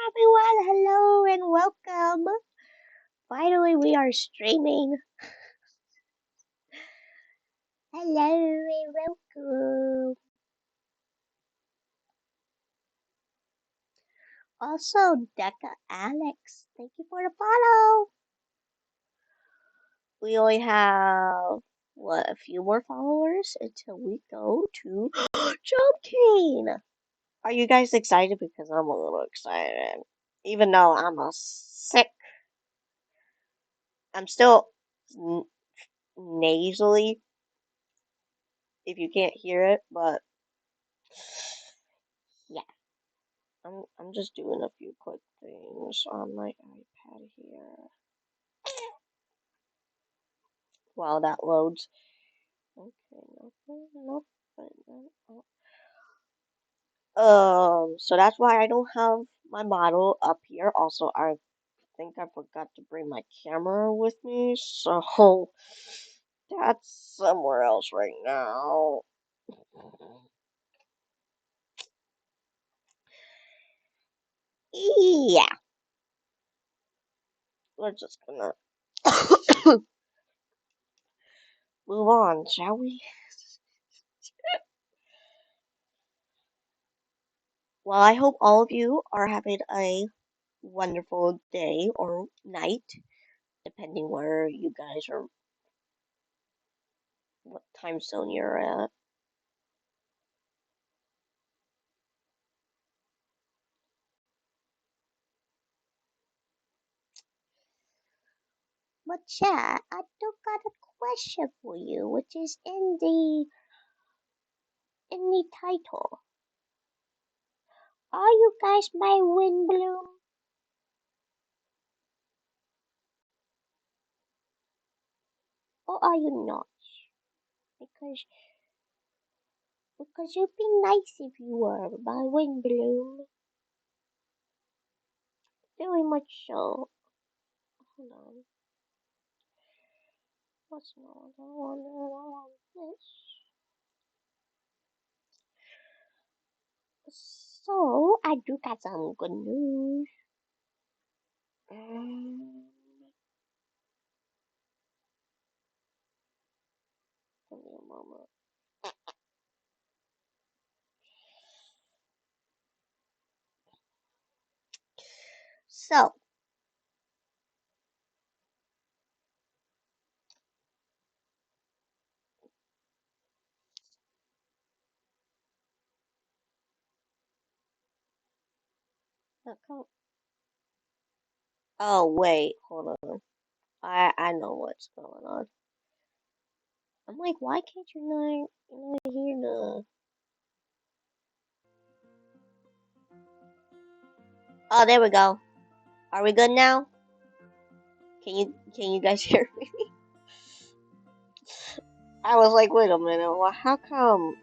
everyone, hello and welcome. Finally, we are streaming. Hello and welcome. Also, Deca Alex, thank you for the follow. We only have, a few more followers until we go to Jump King. Are you guys excited? Because I'm a little excited. Even though I'm a sick, I'm still n- nasally, if you can't hear it, but yeah. I'm just doing a few quick things on my iPad here while that loads. Okay, nothing, nothing. So that's why I don't have my model up here. Also, I think I forgot to bring my camera with me, so that's somewhere else right now. Yeah, we're just gonna move on, shall we? Well, I hope all of you are having a wonderful day or night, depending where you guys are, what time zone you're at. But chat, I do got a question for you, which is in the title. Are you guys my Windblume, or are you not? Because you'd be nice if you were my Windblume. Very much so. Hold on. What's not? I want this. So, I do got some good news. Um, Give me a moment. So, okay. Oh wait, hold on. I know what's going on. I'm like, why can't you not hear the? Oh, there we go. Are we good now? Can you guys hear me? I was like, wait a minute. Well, how come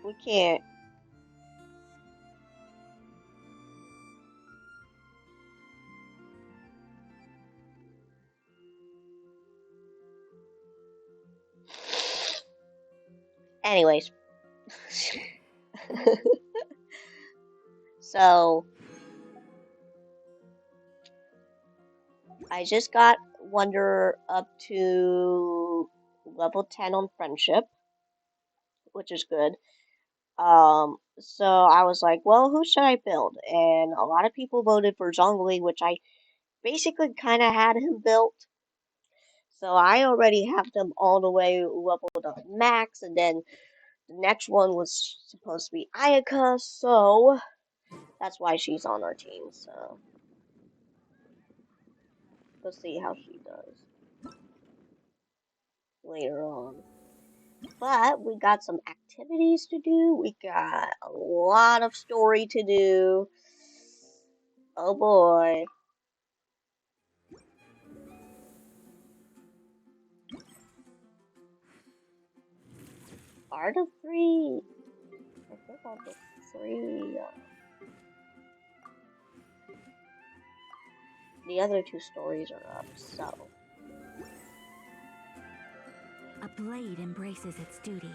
we can't? Anyways, so I just got Wonder up to level 10 on friendship, which is good. So I was like, well, who should I build? And a lot of people voted for Zhongli, which I basically kind of had him built. So I already have them all the way leveled up max, and then the next one was supposed to be Ayaka, so that's why she's on our team. So we'll see how she does later on. But we got some activities to do. We got a lot of story to do. Oh boy. Art of three. I think Art of three. The other two stories are up, so. A blade embraces its duty.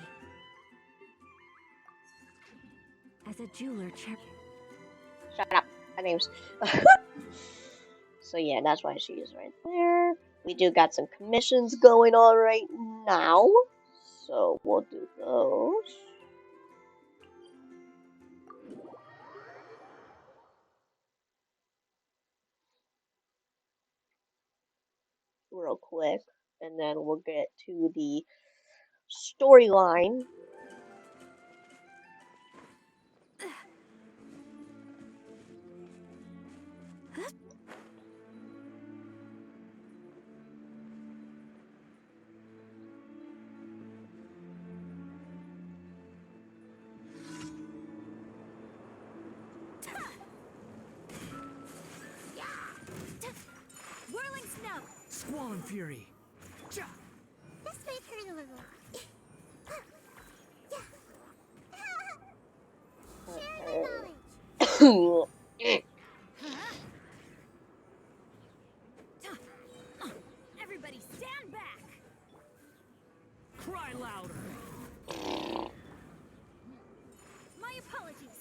As a jeweler, Shut up. My name's. So yeah, that's why she's right there. We do got some commissions going on right now, so we'll do those. Real quick, and then we'll get to the storyline. Whirling snow. Squall Fury. This may hurt a little. Everybody stand back! Cry louder. My apologies.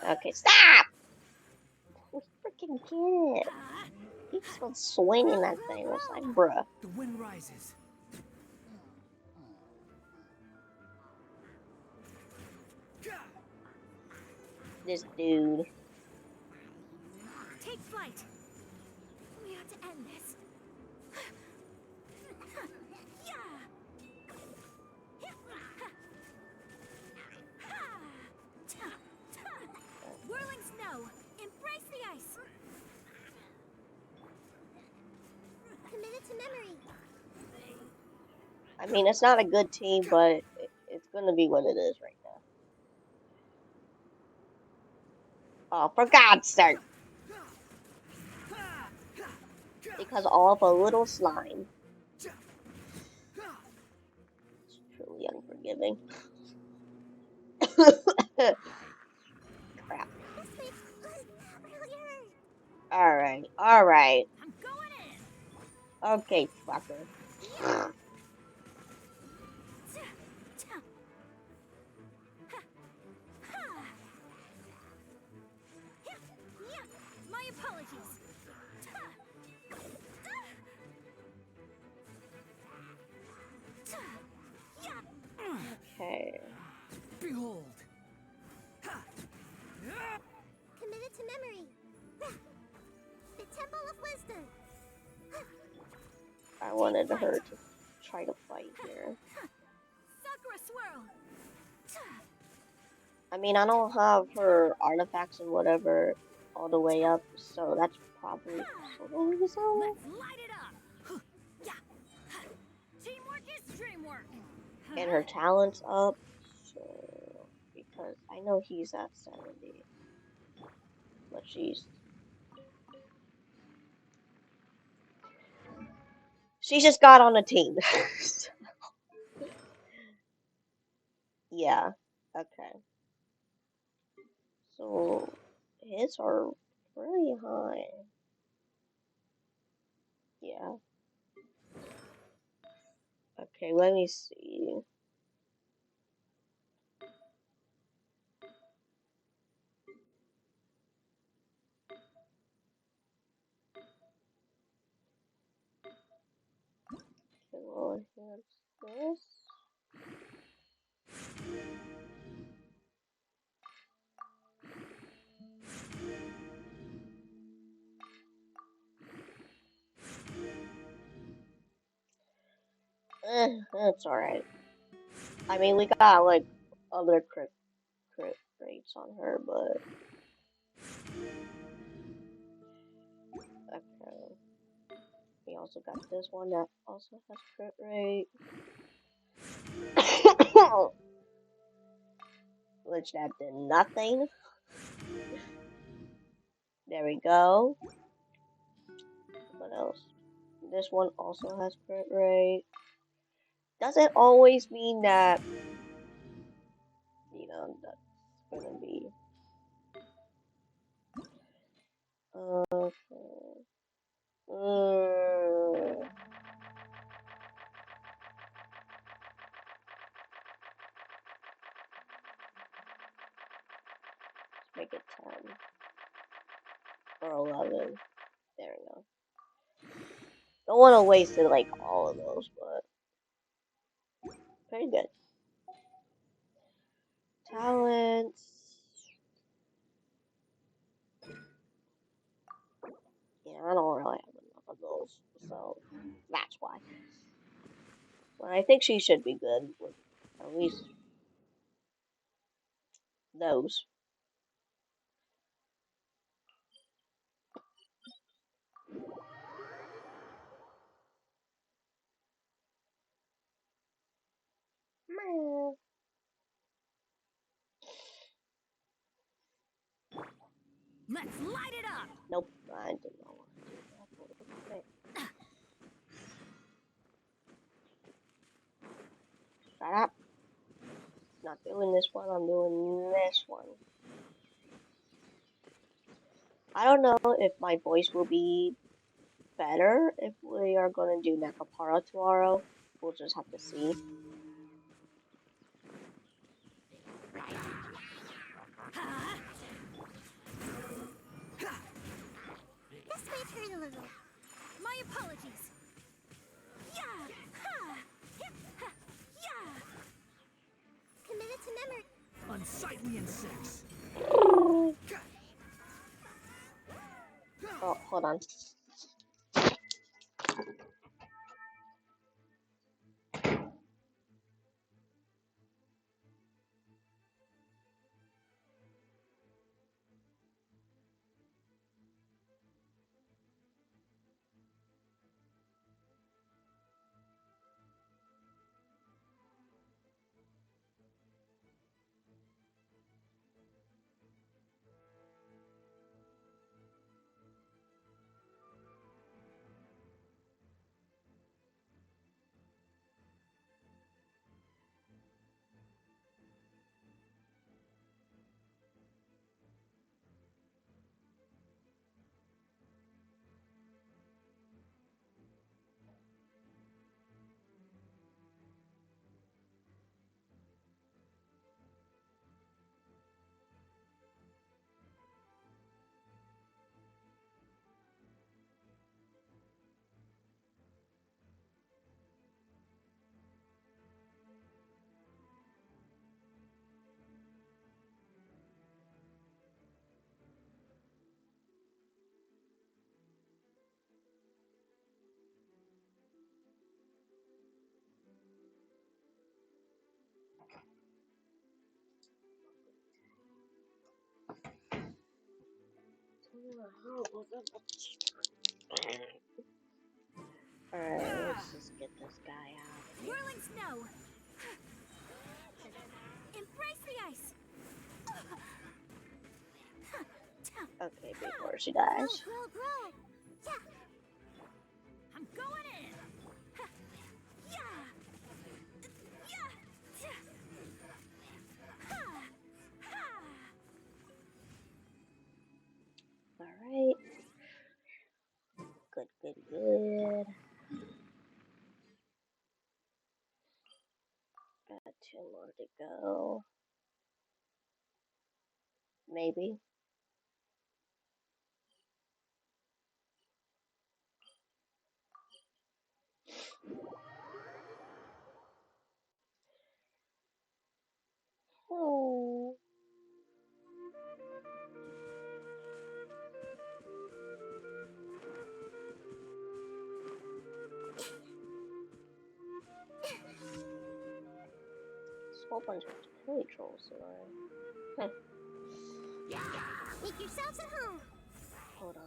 Okay, stop! We freaking kid. He's been swinging that thing. It's like, bruh. The wind rises. This dude. Take flight. We have to end this. Whirling snow. Embrace the ice. Committed to memory. I mean, it's not a good team, but it's gonna be what it is right now. Oh, for God's sake! Because all of a little slime. It's truly unforgiving. Crap. Alright. I'm going in. Okay, fucker. My apologies. Okay. Behold. Committed to memory. The Temple of Wisdom. I wanted her to try to fight here. Sakura swirl. I mean, I don't have her artifacts and whatever all the way up, so that's probably sort of the reason. Let's light it up. Teamwork is dreamwork. And her talent's up, so because I know he's at 70, but she's just got on a team. Yeah. Okay. So his are pretty high. Yeah. Okay, let me see. Okay, well, here's this. That's alright. I mean, we got like other crit rates on her, but okay. We also got this one that also has crit rate. Which that did nothing. There we go. What else? This one also has crit rate. Doesn't always mean that, you know, that's gonna be. Okay. good. There we go. Don't want to waste it like all of those, but pretty good. Talents. Yeah, I don't really have enough of those, so that's why. But I think she should be good with at least those. Let's light it up! Nope, I did not want to do that. Okay. Shut up. Not doing this one, I'm doing this one. I don't know if my voice will be better if we are going to do Nakapara tomorrow. We'll just have to see. This may hurt a little. My apologies. Yeah! Ha! Hip! Ha! Yeah! Committed to memory. Unsightly insects. Oh, hold on. Alright, let's just get this guy out of here. Whirling snow. Embrace the ice. Okay, before she dies. Grow. Yeah. I'm going in. Yeah. Yeah. Ha. Ha. Alright. Good. Got 2 more to go. Maybe. Oh. This whole bunch of killy trolls tonight. Make yourselves at home. Hold on.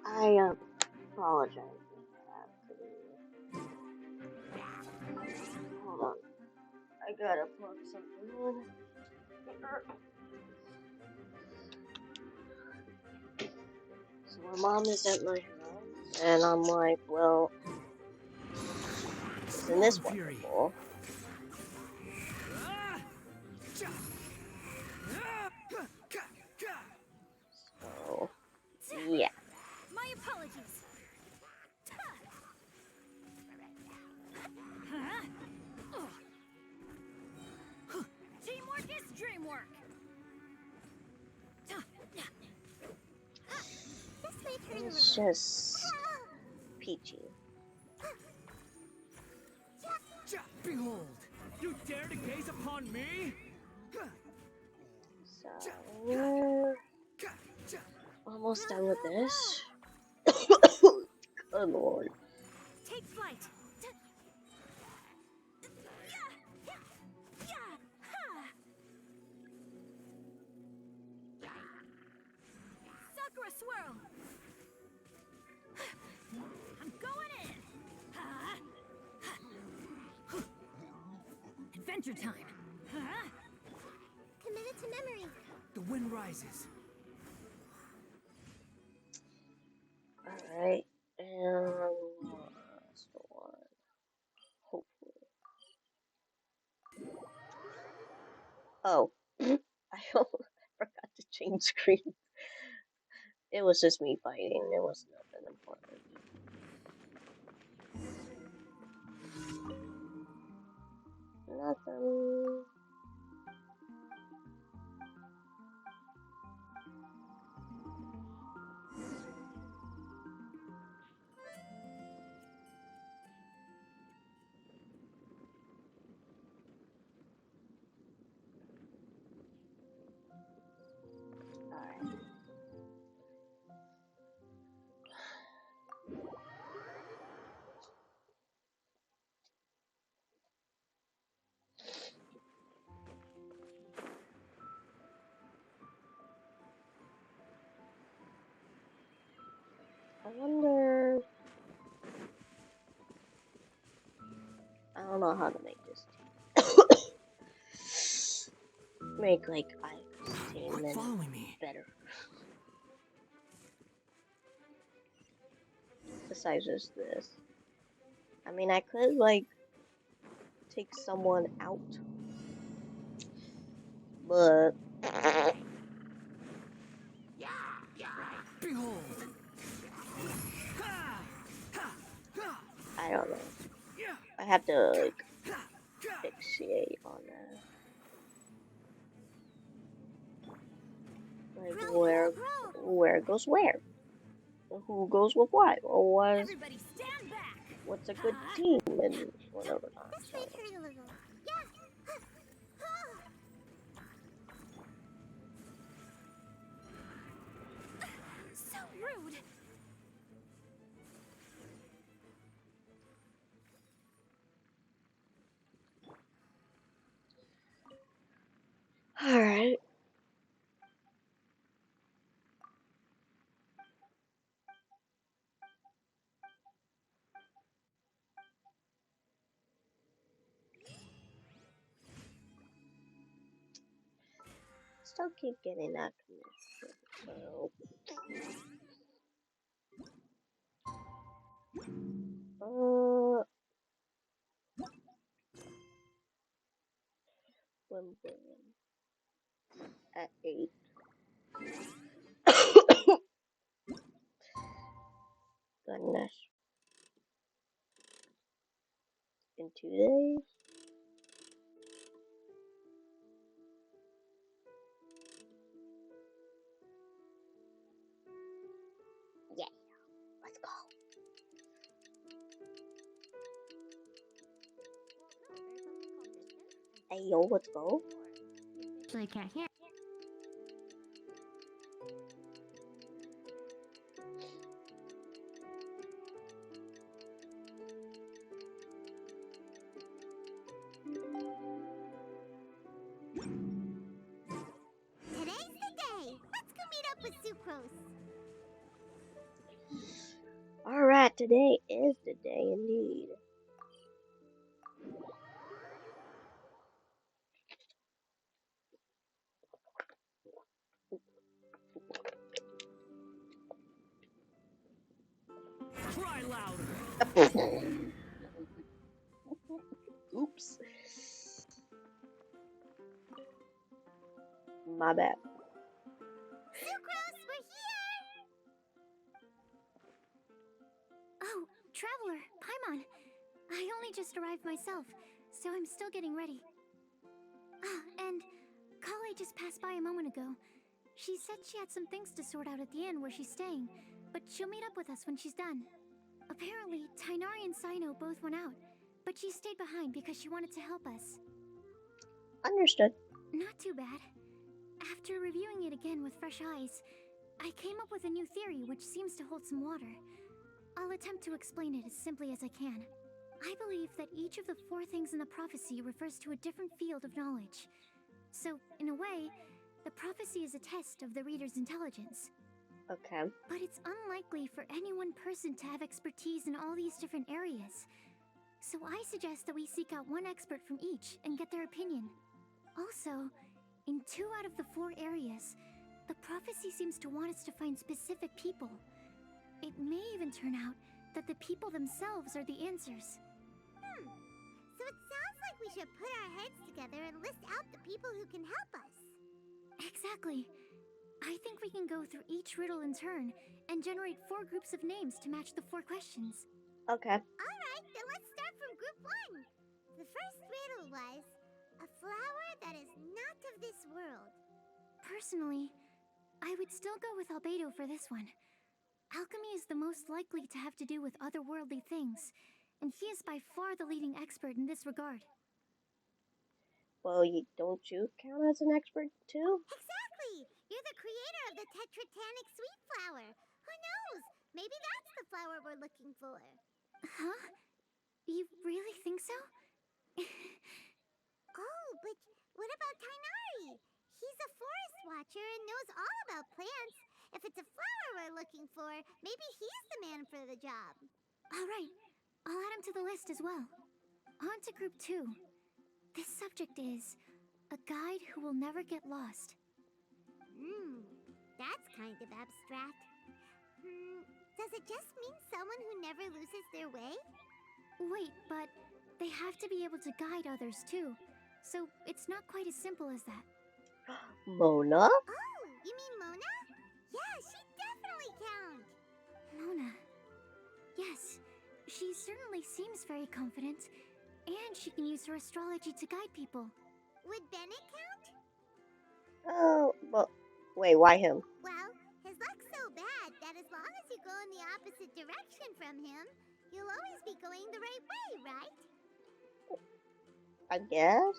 I apologize if I have to. Hold on. I gotta plug something in. So my mom is at my house, and I'm like, well, isn't Storm this Fury. wonderful? So, yeah. My apologies. Huh? Teamwork is dreamwork. This may turn a It's little. just peachy. Behold, you dare to gaze upon me? So, we're almost done with this. Good lord. Take flight. Sakura swirl. I'm going in. Adventure time. Committed to memory. The wind rises. Alright, and last one. Hopefully. Oh, I forgot to change screen. It was just me fighting. It was nothing important. Nothing. Alright. I wonder. I don't know how to make this make like ice team Quit and following me. better. Besides just this. I mean, I could like take someone out, but Behold. I don't know. I have to like fixate on that. Like Row, row, row. where goes where? Who goes with what? Or Everybody stand back. what's a good team and whatever not. This So way, hurry a little. Yeah. So rude. alright. Still keep getting that commission. So Windblume at 8. Goodness. In 2 days? Yeah, let's go. Hey yo, let's go. Actually, can't hear. Today's the day. Let's go meet up with Sucrose. Alright, today is the day indeed. Cry louder. Oops. My bad. Sucrose, we're here! Oh, Traveler, Paimon. I only just arrived myself, so I'm still getting ready. Ah, and Kale just passed by a moment ago. She said she had some things to sort out at the inn where she's staying, but she'll meet up with us when she's done. Apparently, Tainari and Sino both went out, but she stayed behind because she wanted to help us. Understood. Not too bad. After reviewing it again with fresh eyes, I came up with a new theory which seems to hold some water. I'll attempt to explain it as simply as I can. I believe that each of the 4 things in the prophecy refers to a different field of knowledge. So, in a way, the prophecy is a test of the reader's intelligence. Okay. But it's unlikely for any one person to have expertise in all these different areas. So I suggest that we seek out one expert from each and get their opinion. Also, in 2 out of the 4 areas, the prophecy seems to want us to find specific people. It may even turn out that the people themselves are the answers. So it sounds like we should put our heads together and list out the people who can help us. Exactly. I think we can go through each riddle in turn and generate 4 groups of names to match the 4 questions. Okay. Alright, then let's start from group 1. The first riddle was, a flower that is not of this world. Personally, I would still go with Albedo for this one. Alchemy is the most likely to have to do with otherworldly things, and he is by far the leading expert in this regard. Well, don't you count as an expert too? Exactly! You're the creator of the tetratanic sweet flower. Who knows? Maybe that's the flower we're looking for. Huh? You really think so? Oh, but what about Tainari? He's a forest watcher and knows all about plants. If it's a flower we're looking for, maybe he's the man for the job. All right. I'll add him to the list as well. On to group 2. This subject is a guide who will never get lost. That's kind of abstract. Does it just mean someone who never loses their way? Wait, but they have to be able to guide others too. So it's not quite as simple as that. Mona? Oh, you mean Mona? Yeah, she definitely counts. Mona. Yes, she certainly seems very confident. And she can use her astrology to guide people. Would Bennett count? Oh, well, Wait, why him? Well, his luck's so bad that as long as you go in the opposite direction from him, you'll always be going the right way, right? I guess?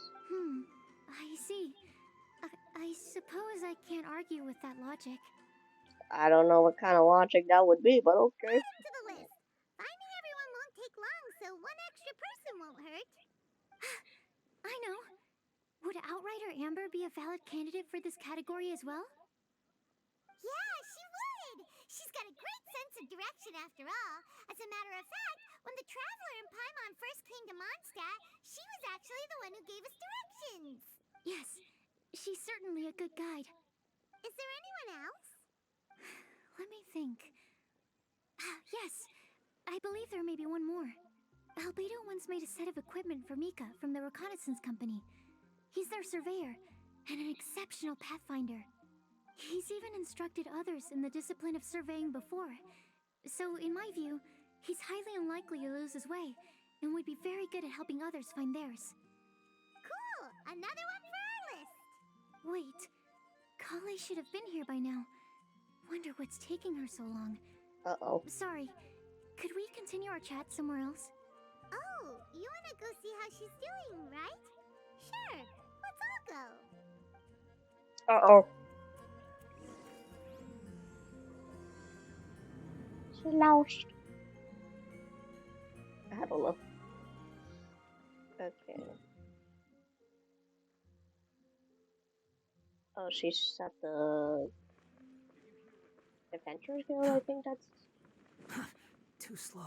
I see. I suppose I can't argue with that logic. I don't know what kind of logic that would be, but okay. Add him to the list. Finding everyone won't take long, so one extra person won't hurt. I know. Would Outrider Amber be a valid candidate for this category as well? Yeah, she would! She's got a great sense of direction after all. As a matter of fact, when the Traveler and Paimon first came to Mondstadt, she was actually the one who gave us directions. Yes, she's certainly a good guide. Is there anyone else? Let me think. Yes, I believe there may be one more. Albedo once made a set of equipment for Mika from the reconnaissance company. He's their surveyor, and an exceptional pathfinder. He's even instructed others in the discipline of surveying before. So, in my view, he's highly unlikely to lose his way, and would be very good at helping others find theirs. Cool! Another one for our list! Wait, Kale should have been here by now. Wonder what's taking her so long. Uh-oh. Sorry, could we continue our chat somewhere else? Oh, you wanna go see how she's doing, right? Sure, let's all go. Uh-oh. She lost. I don't know. Okay. Oh, she's at the Adventures Guild, I think that's... Too slow.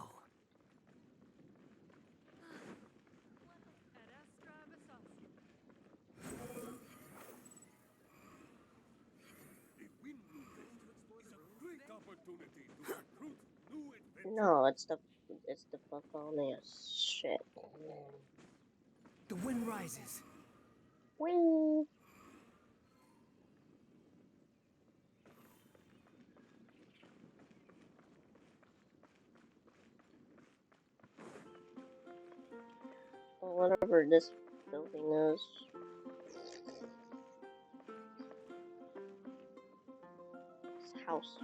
No, it's the Buffonius shit. The wind rises. Whee! Well, whatever this building is. This house.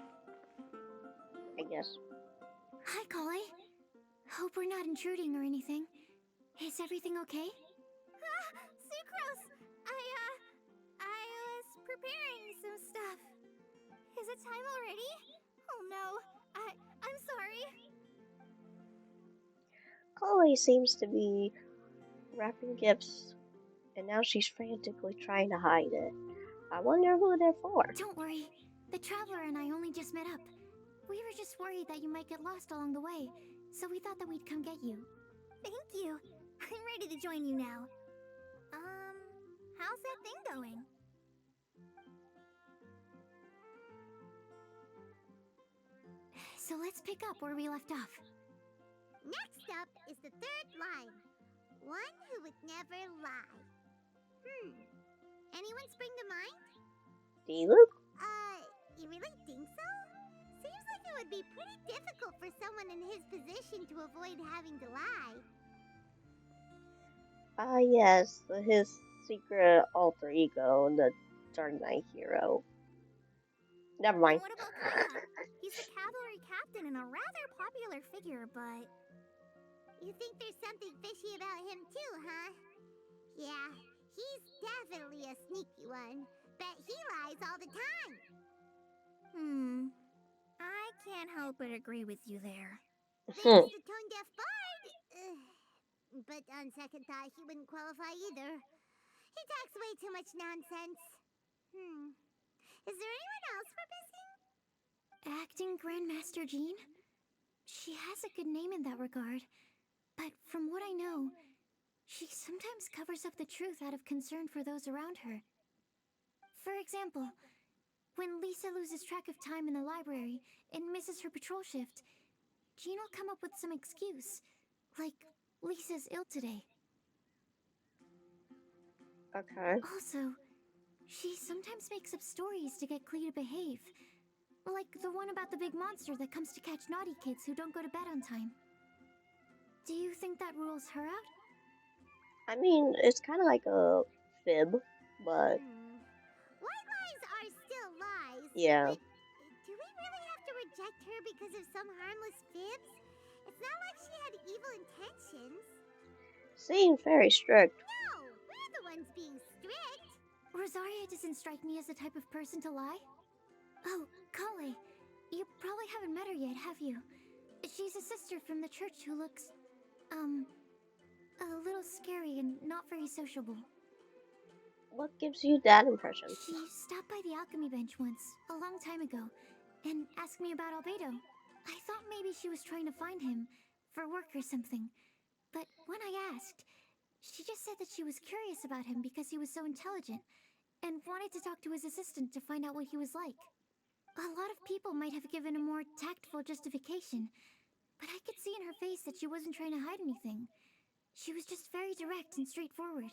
I guess. Hi, Kale. Hope we're not intruding or anything. Is everything okay? Sucrose! I was preparing some stuff. Is it time already? Oh no, I'm sorry. Chloe seems to be wrapping gifts, and now she's frantically trying to hide it. I wonder who they're for. Don't worry. The Traveler and I only just met up. We were just worried that you might get lost along the way, so we thought that we'd come get you. Thank you. I'm ready to join you now. How's that thing going? So let's pick up where we left off. Next up is the third line. One who would never lie. Anyone spring to mind? D-Luke? You really think so? Seems like it would be pretty difficult for someone in his position to avoid having to lie. Yes, his secret alter ego, the Dark Knight hero. Never mind. What about Paimon? He's the cavalry captain and a rather popular figure, but... You think there's something fishy about him too, huh? Yeah, he's definitely a sneaky one. Bet he lies all the time. I can't help but agree with you there. There's the tone-deaf bard. But on second thought, he wouldn't qualify either. He talks way too much nonsense. Is there anyone else we're missing? Acting Grandmaster Jean? She has a good name in that regard, but from what I know, she sometimes covers up the truth out of concern for those around her. For example, when Lisa loses track of time in the library and misses her patrol shift, Jean will come up with some excuse, like Lisa's ill today. Okay. Also, she sometimes makes up stories to get Klee to behave. Like the one about the big monster that comes to catch naughty kids who don't go to bed on time. Do you think that rules her out? I mean, it's kind of like a fib, but... White lies are still lies. Yeah. But do we really have to reject her because of some harmless fibs? It's not like she had evil intentions. Seems very strict. No, we're the ones being strict. Rosaria doesn't strike me as the type of person to lie. Oh, Kale, you probably haven't met her yet, have you? She's a sister from the church who looks, a little scary and not very sociable. What gives you that impression? She stopped by the alchemy bench once, a long time ago, and asked me about Albedo. I thought maybe she was trying to find him, for work or something. But when I asked, she just said that she was curious about him because he was so intelligent, and wanted to talk to his assistant to find out what he was like. A lot of people might have given a more tactful justification, but I could see in her face that she wasn't trying to hide anything. She was just very direct and straightforward.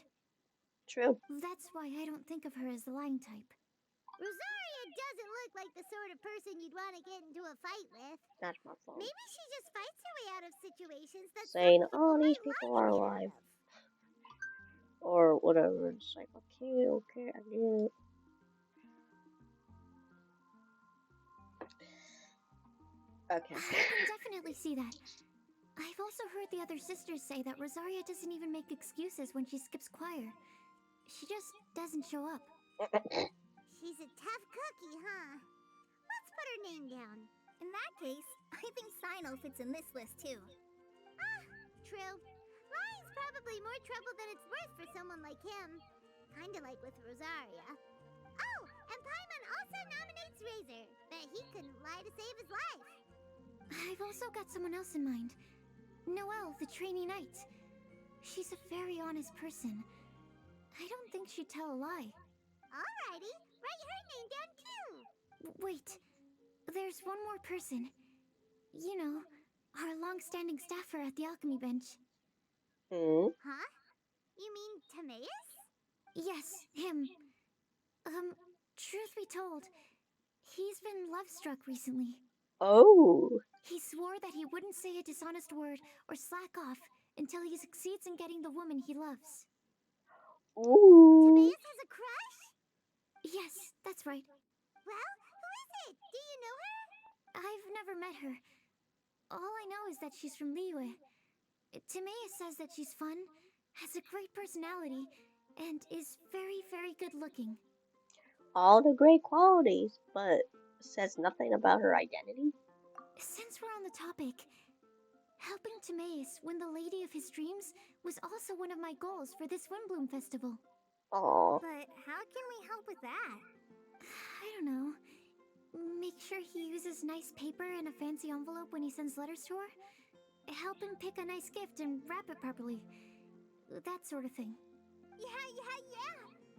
True. That's why I don't think of her as the lying type. Rosaria doesn't look like the sort of person you'd want to get into a fight with. That's my fault. Maybe she just fights her way out of situations that Saying, some people oh, these might people lie are to get alive. out of. Or whatever. It's like, okay, I get it. Okay. I can definitely see that. I've also heard the other sisters say that Rosaria doesn't even make excuses when she skips choir. She just doesn't show up. She's a tough cookie, huh? Let's put her name down. In that case, I think Sino fits in this list too. True. Lying's probably more trouble than it's worth for someone like him. Kinda like with Rosaria. Oh, and Paimon also nominates Razor, but he couldn't lie to save his life. I've also got someone else in mind. Noelle, the trainee knight. She's a very honest person. I don't think she'd tell a lie. Alrighty, write her name down too. Wait, there's one more person. You know, our long-standing staffer at the alchemy bench. Hmm? Huh? You mean Timaeus? Yes, him. Truth be told, he's been love-struck recently. Oh. He swore that he wouldn't say a dishonest word or slack off until he succeeds in getting the woman he loves. Ooh. Timaeus has a crush? Yes, that's right. Well, who is it? Do you know her? I've never met her. All I know is that she's from Liyue. Timaeus says that she's fun, has a great personality, and is very, very good looking. All the great qualities, but says nothing about her identity. Since we're on the topic, helping Timaeus win the lady of his dreams was also one of my goals for this Windblume festival. Aw. But how can we help with that? I don't know. Make sure he uses nice paper and a fancy envelope when he sends letters to her. Help him pick a nice gift and wrap it properly. That sort of thing. Yeah.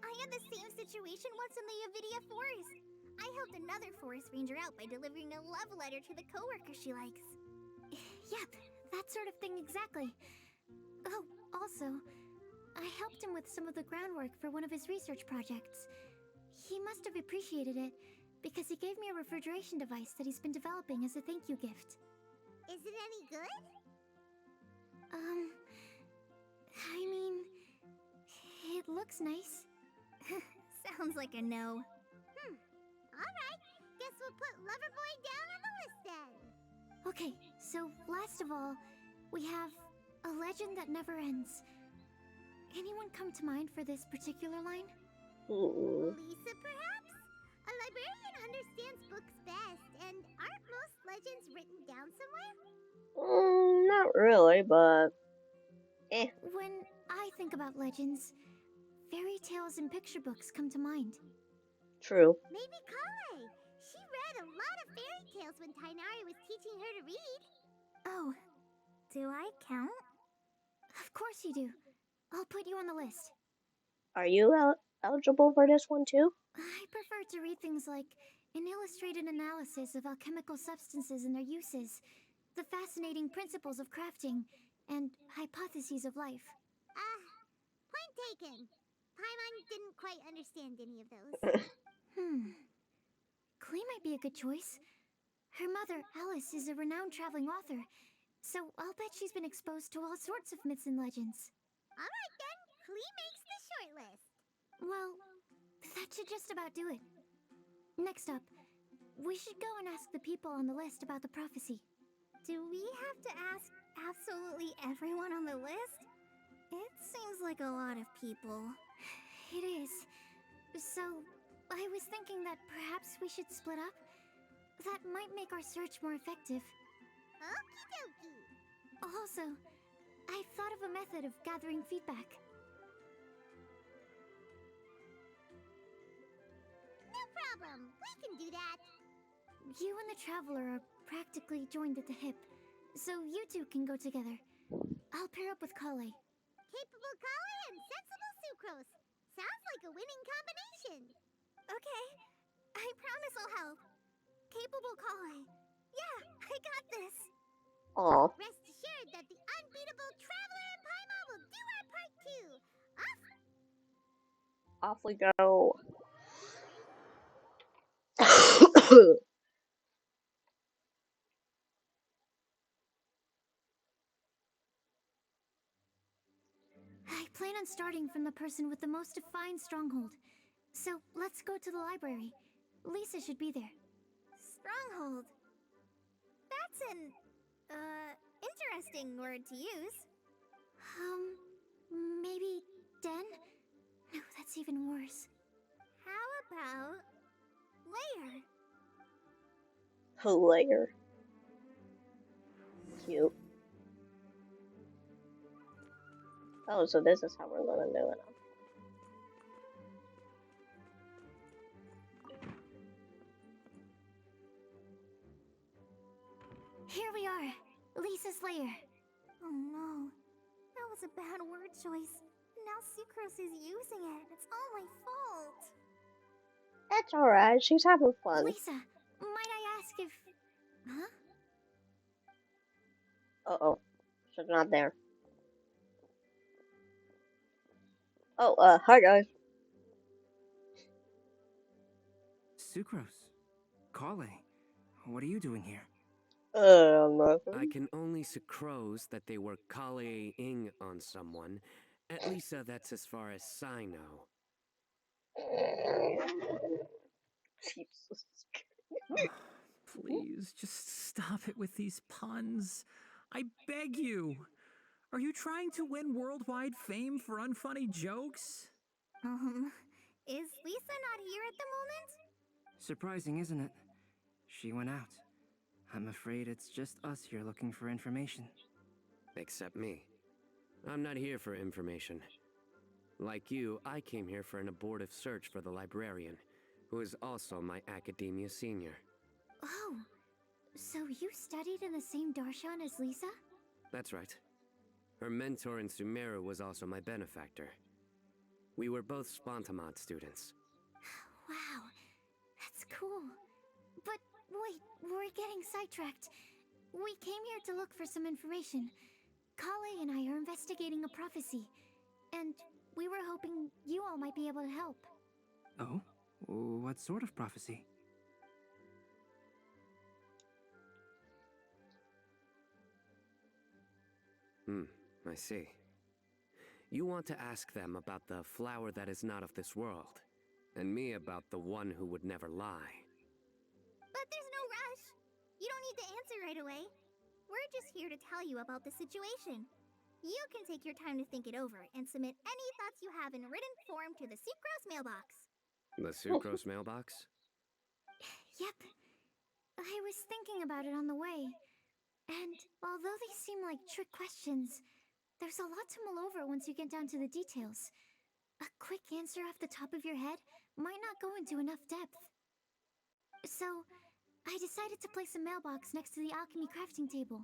I had the same situation once in the Avidia Forest. I helped another forest ranger out by delivering a love letter to the coworker she likes. Yep, that sort of thing exactly. Oh, also, I helped him with some of the groundwork for one of his research projects. He must have appreciated it, because he gave me a refrigeration device that he's been developing as a thank you gift. Is it any good? I mean, it looks nice. Sounds like a no. Alright, guess we'll put Loverboy down on the list then. Okay, so last of all, we have a legend that never ends. Anyone come to mind for this particular line? Lisa, perhaps? A librarian understands books best, and aren't most legends written down somewhere? Not really, but When I think about legends, fairy tales and picture books come to mind. true. Maybe Kale. She read a lot of fairy tales when Tainari was teaching her to read. Oh, do I count? Of course you do. I'll put you on the list. Are you eligible for this one too? I prefer to read things like an illustrated analysis of alchemical substances and their uses, the fascinating principles of crafting, and hypotheses of life. Point taken. Paimon didn't quite understand any of those. Klee might be a good choice. Her mother, Alice, is a renowned traveling author, so I'll bet she's been exposed to all sorts of myths and legends. Alright then, Klee makes the short list. Well, that should just about do it. Next up, We should go and ask the people on the list about the prophecy. Do we have to ask absolutely everyone on the list? It seems like a lot of people. It is. So, I was thinking that perhaps we should split up? That might make our search more effective. Okie dokie. Also, I've thought of a method of gathering feedback. No problem. We can do that. You and the Traveler are practically joined at the hip, so you two can go together. I'll pair up with Kale. Capable Kali and sensible Sucrose. Sounds like a winning combination. Okay, I promise I'll help. Capable Kale. Yeah, I got this. Aw, Rest assured that the unbeatable Traveler and Paimon will do our part too. off we go. I plan on starting from the person with the most defined stronghold. So let's go to the library. Lisa should be there. Stronghold. That's an, interesting word to use. Maybe den? No, that's even worse. How about layer? Layer. Cute. Oh, so this is how we're gonna do it. Here we are, Lisa's lair. Oh no, that was a bad word choice. Now Sucrose is using it. It's all my fault. That's alright, she's having fun. Lisa, might I ask if... Huh? Uh-oh, she's not there. Oh, hi guys. Sucrose. Kale. What are you doing here? Nothing. I can only sucrose that they were Kale-ing on someone. At least that's as far as I know. Jesus. Please, just stop it with these puns. I beg you. Are you trying to win worldwide fame for unfunny jokes? Is Lisa not here at the moment? Surprising, isn't it? She went out. I'm afraid it's just us here looking for information. Except me. I'm not here for information. Like you, I came here for an abortive search for the librarian, who is also my academia senior. Oh, so you studied in the same darshan as Lisa? That's right. Her mentor in Sumeru was also my benefactor. We were both Spontamod students. Wow, that's cool. But wait, we're getting sidetracked. We came here to look for some information. Kale and I are investigating a prophecy, and we were hoping you all might be able to help. Oh? What sort of prophecy? I see. You want to ask them about the flower that is not of this world, and me about the one who would never lie. But there's no rush. You don't need to answer right away. We're just here to tell you about the situation. You can take your time to think it over and submit any thoughts you have in written form to the Sucrose mailbox. The Sucrose mailbox? Yep. I was thinking about it on the way. And although they seem like trick questions, there's a lot to mull over once you get down to the details. A quick answer off the top of your head might not go into enough depth. So, I decided to place a mailbox next to the alchemy crafting table.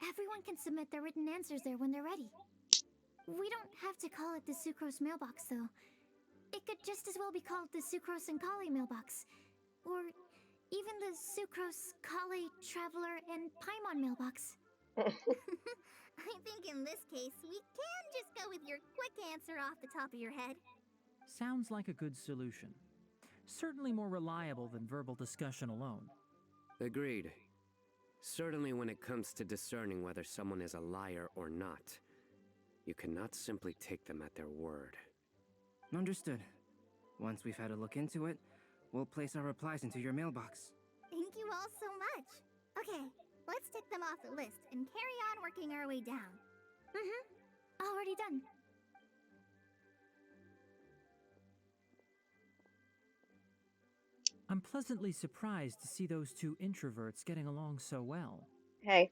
Everyone can submit their written answers there when they're ready. We don't have to call it the Sucrose mailbox, though. It could just as well be called the Sucrose and Kale mailbox. Or even the Sucrose, Kale, Traveler, and Paimon mailbox. I think in this case, we can just go with your quick answer off the top of your head. Sounds like a good solution. Certainly more reliable than verbal discussion alone. Agreed. Certainly when it comes to discerning whether someone is a liar or not, you cannot simply take them at their word. Understood. Once we've had a look into it, We'll place our replies into your mailbox. Thank you all so much. Okay, let's tick them off the list and carry on working our way down. Already done. I'm pleasantly surprised to see those two introverts getting along so well. Hey,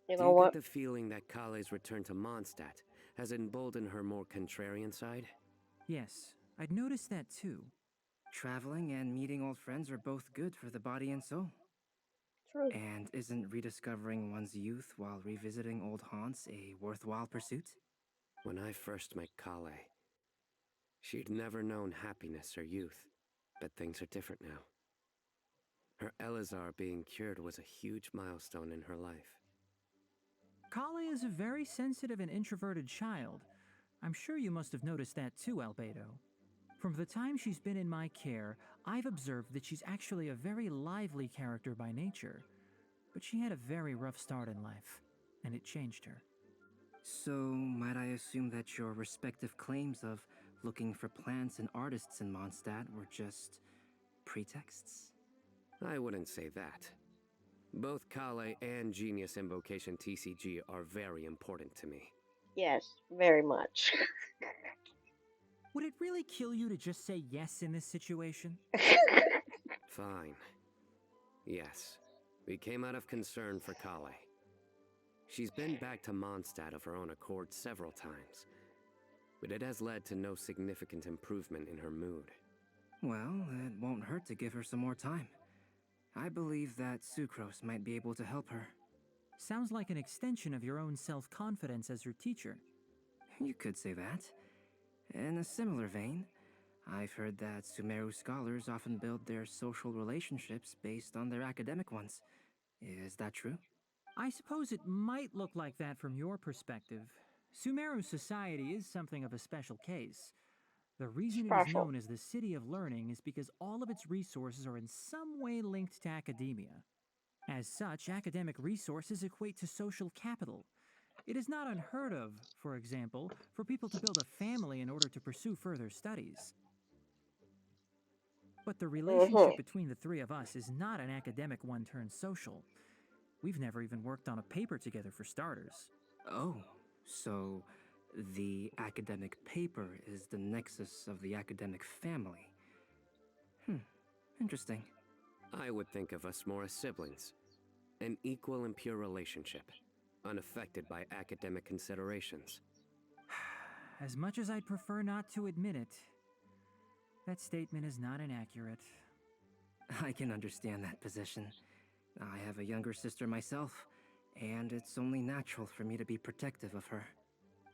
you Do know you get what? the feeling that Kale's return to Mondstadt has emboldened her more contrarian side? Yes, I'd noticed that too. Traveling and meeting old friends are both good for the body and soul. True. And isn't rediscovering one's youth while revisiting old haunts a worthwhile pursuit? When I first met Kale, she'd never known happiness or youth, but things are different now. Her Elazar being cured was a huge milestone in her life. Kale is a very sensitive and introverted child. I'm sure you must have noticed that too, Albedo. From the time she's been in my care, I've observed that she's actually a very lively character by nature. But she had a very rough start in life, and it changed her. So, might I assume that your respective claims of looking for plants and artists in Mondstadt were just pretexts? I wouldn't say that. Both Kale and Genius Invocation TCG are very important to me. Yes, very much. Would it really kill you to just say yes in this situation? Fine. Yes, we came out of concern for Kale. She's been back to Mondstadt of her own accord several times, but it has led to no significant improvement in her mood. Well, it won't hurt to give her some more time. I believe that Sucrose might be able to help her. Sounds like an extension of your own self-confidence as her teacher. You could say that. In a similar vein, I've heard that Sumeru scholars often build their social relationships based on their academic ones. Is that true? I suppose it might look like that from your perspective. Sumeru society is something of a special case. The reason it is Special. known as the City of Learning is because all of its resources are in some way linked to academia. As such, academic resources equate to social capital. It is not unheard of, for example, for people to build a family in order to pursue further studies. But the relationship between the three of us is not an academic one turned social. We've never even worked on a paper together for starters. Oh, so the academic paper is the nexus of the academic family. Interesting. I would think of us more as siblings. An equal and pure relationship, unaffected by academic considerations. As much as I'd prefer not to admit it, that statement is not inaccurate. I can understand that position. I have a younger sister myself, and it's only natural for me to be protective of her.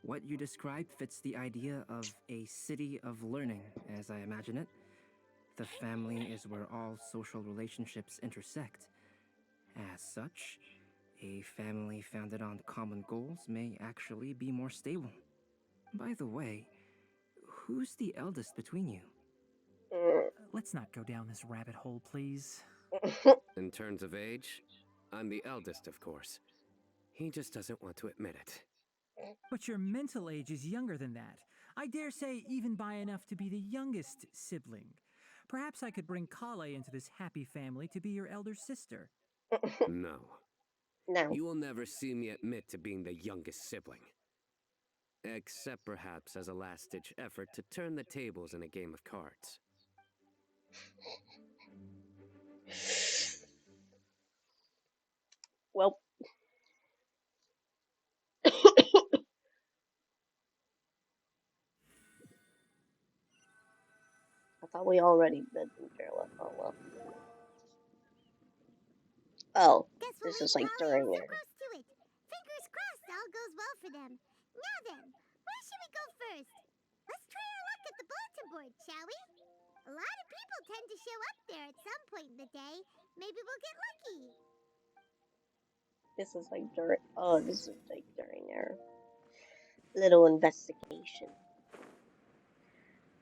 What you describe fits the idea of a city of learning, as I imagine it. The family is where all social relationships intersect. As such, a family founded on common goals may actually be more stable. By the way, who's the eldest between you? Let's not go down this rabbit hole, please. In terms of age, I'm the eldest, of course. He just doesn't want to admit it. But your mental age is younger than that. I dare say even by enough to be the youngest sibling. Perhaps I could bring Kale into this happy family to be your elder sister. No. No. You will never see me admit to being the youngest sibling. Except perhaps as a last-ditch effort to turn the tables in a game of cards. Well, I thought we already been in farewell. Oh well. Oh, Guess we'll this leave is like Kali during and there. Sucrose to it. Fingers crossed all goes well for them. Now then, where should we go first? Let's try our luck at the bulletin board, shall we? A lot of people tend to show up there at some point in the day. Maybe we'll get lucky. This is like during. Oh, this is like during their little investigation,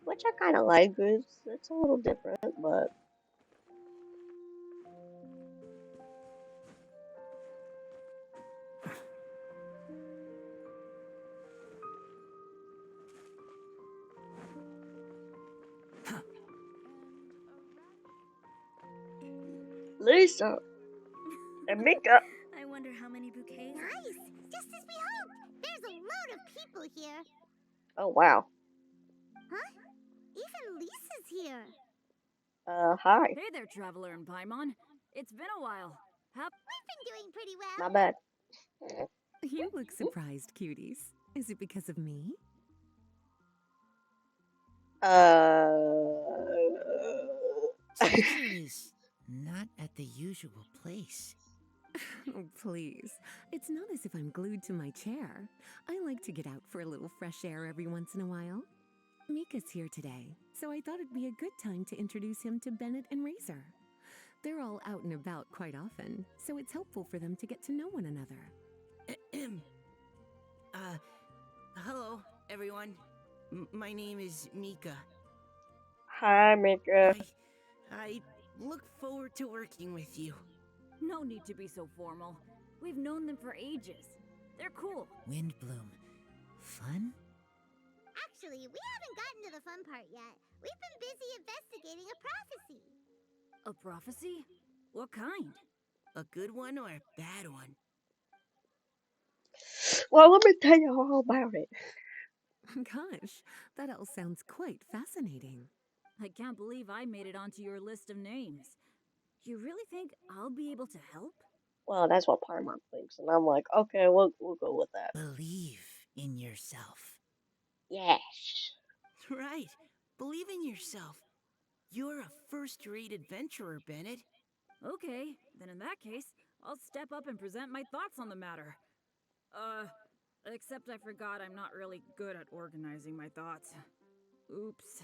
which I kind of like. It's a little different, but Lisa and Mika. I wonder how many bouquets. Nice! Just as we hoped! There's a load of people here. Oh wow. Huh? Even Lisa's here. Hi. Hey there, Traveler and Paimon. It's been a while. We've been doing pretty well. Not bad. You look surprised, cuties. Is it because of me? Teacher is not at the usual place. Oh, please. It's not as if I'm glued to my chair. I like to get out for a little fresh air every once in a while. Mika's here today, so I thought it'd be a good time to introduce him to Bennett and Razor. They're all out and about quite often, so it's helpful for them to get to know one another. Hello, everyone. My name is Mika. Hi, Mika. I look forward to working with you. No need to be so formal. We've known them for ages. They're cool. Windblume. Fun? Actually, we haven't gotten to the fun part yet. We've been busy investigating a prophecy. A prophecy? What kind? A good one or a bad one? Well, let me tell you all about it. Gosh, that all sounds quite fascinating. I can't believe I made it onto your list of names. You really think I'll be able to help? Well, that's what Paimon thinks, and I'm like, okay, we'll go with that. Believe in yourself. Yes. Right. Believe in yourself. You're a first-rate adventurer, Bennett. Okay, then in that case, I'll step up and present my thoughts on the matter. Except I forgot I'm not really good at organizing my thoughts. Oops.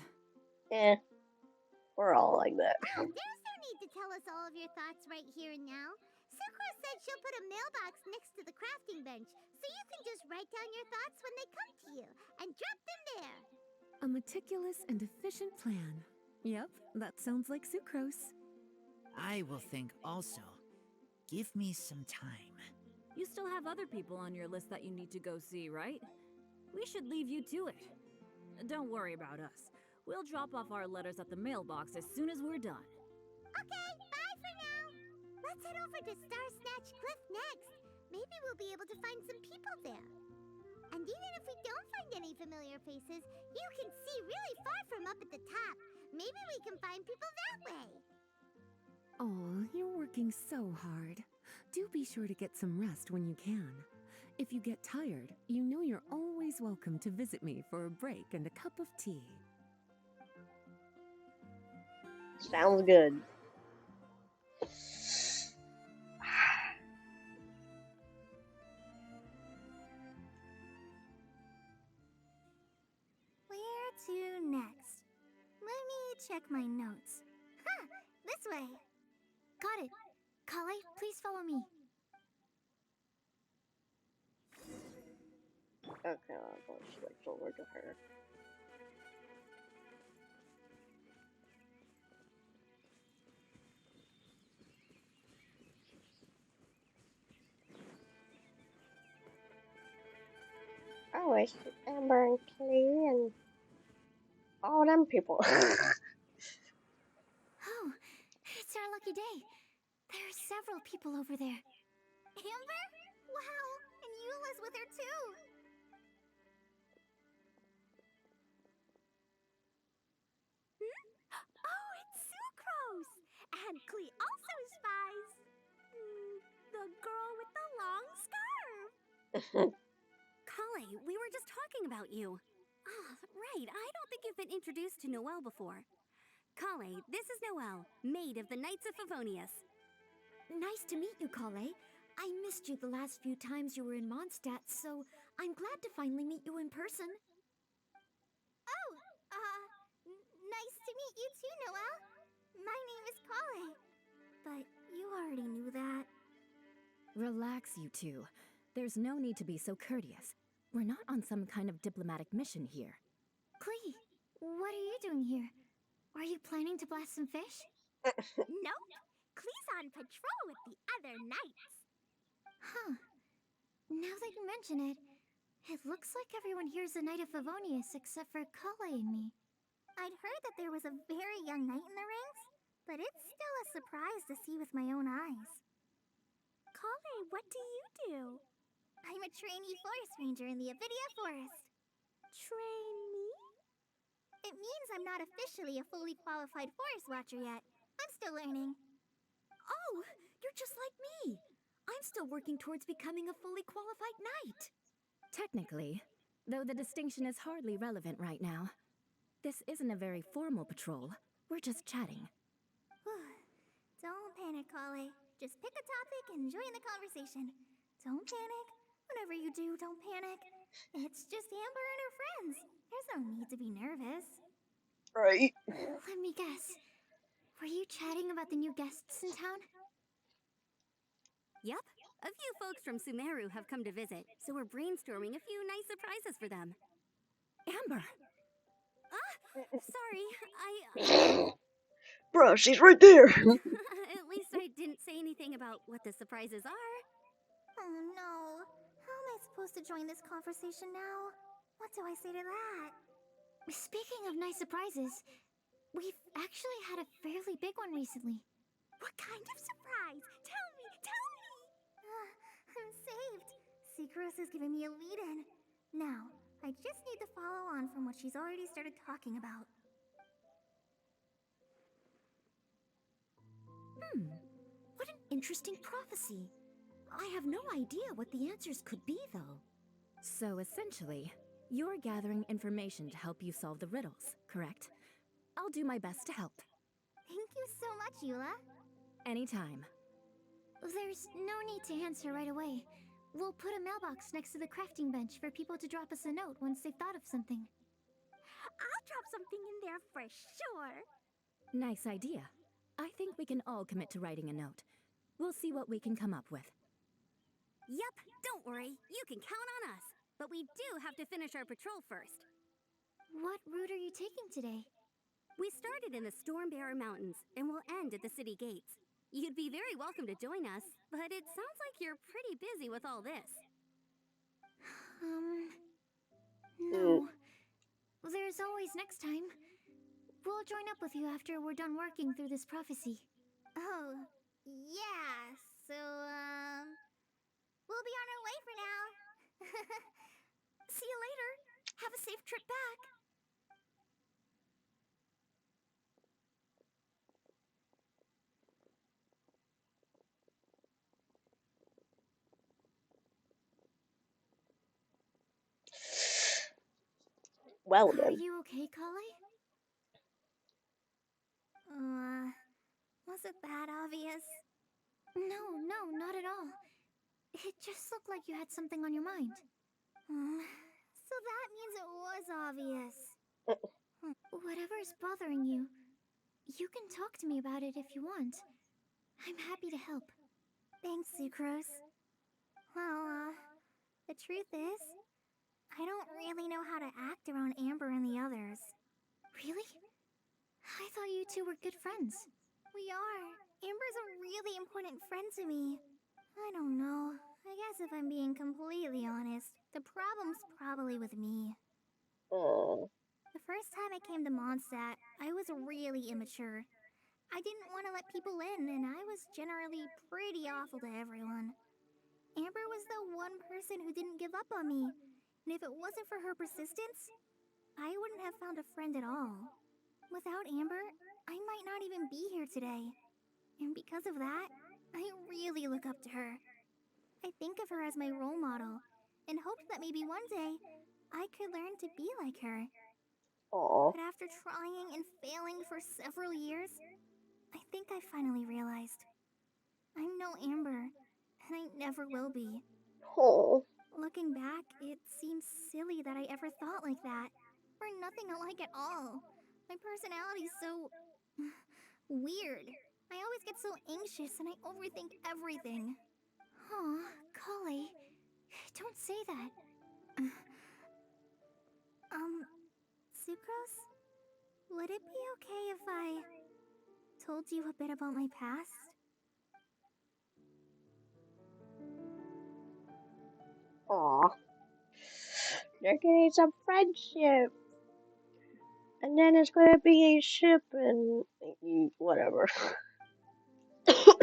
We're all like that. Oh, there's no need to tell us all of your thoughts right here and now. Sucrose said she'll put a mailbox next to the crafting bench, so you can just write down your thoughts when they come to you, and drop them there. A meticulous and efficient plan. Yep, that sounds like sucrose. I will think also. Give me some time. You still have other people on your list that you need to go see, right? We should leave you to it. Don't worry about us. We'll drop off our letters at the mailbox as soon as we're done. Okay, bye for now. Let's head over to Star Snatch Cliff next. Maybe we'll be able to find some people there. And even if we don't find any familiar faces, you can see really far from up at the top. Maybe we can find people that way. Oh, you're working so hard. Do be sure to get some rest when you can. If you get tired, you know you're always welcome to visit me for a break and a cup of tea. Sounds good. Where to next? Let me check my notes. Huh, this way. Got it. Kale, please follow me. Okay, I'll go switch over to her. Oh, it's Amber and Klee and all them people. Oh, it's our lucky day. There are several people over there. Amber? Wow, and Eula's with her too. Oh, it's Sucrose! And Klee also spies. The girl with the long scarf. Kale, we were just talking about you. Ah, right. I don't think you've been introduced to Noelle before. Kale, this is Noelle, maid of the Knights of Favonius. Nice to meet you, Kale. I missed you the last few times you were in Mondstadt, so I'm glad to finally meet you in person. Oh, nice to meet you too, Noelle. My name is Kale. But you already knew that. Relax, you two. There's no need to be so courteous. We're not on some kind of diplomatic mission here. Klee, what are you doing here? Are you planning to blast some fish? Nope. Klee's on patrol with the other knights. Huh. Now that you mention it, it looks like everyone here's a Knight of Favonius except for Kale and me. I'd heard that there was a very young knight in the ranks, but it's still a surprise to see with my own eyes. Kale, what do you do? I'm a trainee forest ranger in the Avidia Forest. Trainee? It means I'm not officially a fully qualified forest watcher yet. I'm still learning. Oh, you're just like me. I'm still working towards becoming a fully qualified knight. Technically, though the distinction is hardly relevant right now. This isn't a very formal patrol. We're just chatting. Don't panic, Kale. Just pick a topic and join the conversation. Don't panic. Whatever you do, don't panic. It's just Amber and her friends. There's no need to be nervous. Right. Let me guess. Were you chatting about the new guests in town? Yup. A few folks from Sumeru have come to visit, so we're brainstorming a few nice surprises for them. Amber! Sorry, Bruh, she's right there. At least I didn't say anything about what the surprises are. Oh no. How am I supposed to join this conversation now? What do I say to that? Speaking of nice surprises, we've actually had a fairly big one recently. What kind of surprise? Tell me! I'm saved. Secros has given me a lead-in. Now, I just need to follow on from what she's already started talking about. What an interesting prophecy. I have no idea what the answers could be, though. So essentially, you're gathering information to help you solve the riddles, correct? I'll do my best to help. Thank you so much, Eula. Anytime. There's no need to answer right away. We'll put a mailbox next to the crafting bench for people to drop us a note once they've thought of something. I'll drop something in there for sure. Nice idea. I think we can all commit to writing a note. We'll see what we can come up with. Yup, don't worry. You can count on us. But we do have to finish our patrol first. What route are you taking today? We started in the Stormbearer Mountains and will end at the city gates. You'd be very welcome to join us, but it sounds like you're pretty busy with all this. No. There's always next time. We'll join up with you after we're done working through this prophecy. Oh, yeah, so, we'll be on our way for now. See you later. Have a safe trip back. Well Are then. you okay, Kale? Was it that obvious? No, not at all. It just looked like you had something on your mind. So that means it was obvious. Whatever's bothering you, you can talk to me about it if you want. I'm happy to help. Thanks, Sucrose. Well, the truth is, I don't really know how to act around Amber and the others. Really? I thought you two were good friends. We are. Amber's a really important friend to me. I don't know. I guess if I'm being completely honest, the problem's probably with me. Oh. The first time I came to Mondstadt, I was really immature. I didn't want to let people in, and I was generally pretty awful to everyone. Amber was the one person who didn't give up on me, and if it wasn't for her persistence, I wouldn't have found a friend at all. Without Amber, I might not even be here today. And because of that, I really look up to her. I think of her as my role model, and hoped that maybe one day, I could learn to be like her. Aw. But after trying and failing for several years, I think I finally realized. I'm no Amber, and I never will be. Oh. Looking back, it seems silly that I ever thought like that. We're nothing alike at all. My personality's so... weird. I always get so anxious and I overthink everything. Aw, Kale. Don't say that. Sucrose? Would it be okay if I told you a bit about my past? Aw. They're getting some friendship. And then it's gonna be a ship and whatever. Oh,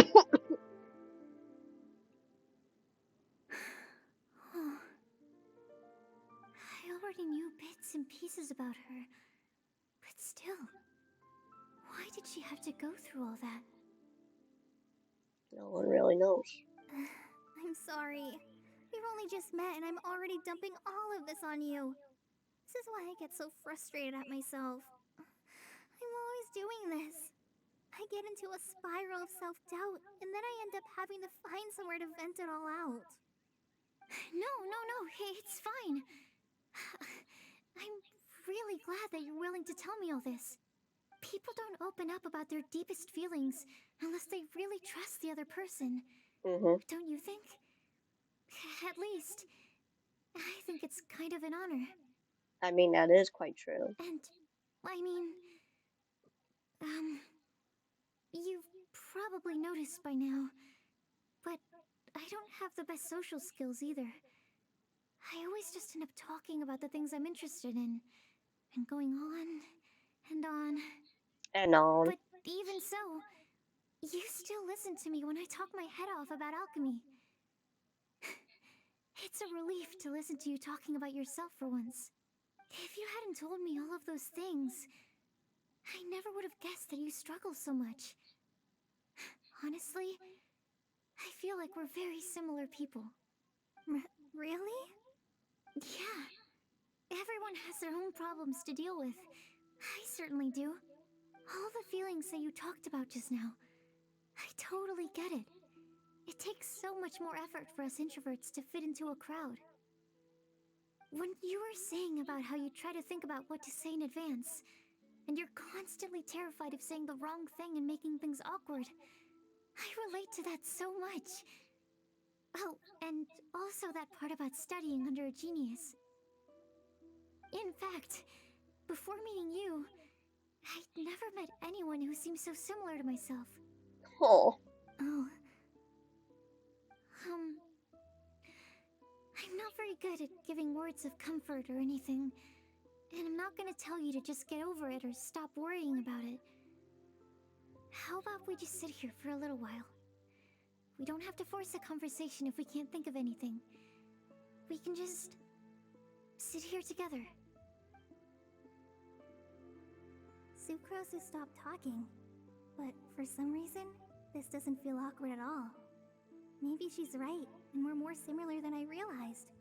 I already knew bits and pieces about her, but still, why did she have to go through all that? No one really knows. I'm sorry. We've only just met and I'm already dumping all of this on you. This is why I get so frustrated at myself. I'm always doing this. I get into a spiral of self-doubt, and then I end up having to find somewhere to vent it all out. No, hey, it's fine. I'm really glad that you're willing to tell me all this. People don't open up about their deepest feelings unless they really trust the other person. Don't you think? At least, I think it's kind of an honor. I mean, that is quite true. And, I mean, you've probably noticed by now, but I don't have the best social skills either. I always just end up talking about the things I'm interested in, and going on and on. And on. But even so, you still listen to me when I talk my head off about alchemy. It's a relief to listen to you talking about yourself for once. If you hadn't told me all of those things, I never would have guessed that you struggle so much. Honestly, I feel like we're very similar people. Really? Yeah. Everyone has their own problems to deal with. I certainly do. All the feelings that you talked about just now, I totally get it. It takes so much more effort for us introverts to fit into a crowd. When you were saying about how you try to think about what to say in advance, and you're constantly terrified of saying the wrong thing and making things awkward, I relate to that so much. Oh, and also that part about studying under a genius. In fact, before meeting you, I'd never met anyone who seemed so similar to myself. Oh. Oh. I'm not very good at giving words of comfort or anything, and I'm not gonna tell you to just get over it or stop worrying about it. How about we just sit here for a little while? We don't have to force a conversation if we can't think of anything. We can just sit here together. Sucrose has stopped talking, but for some reason, this doesn't feel awkward at all. Maybe she's right, and we're more similar than I realized.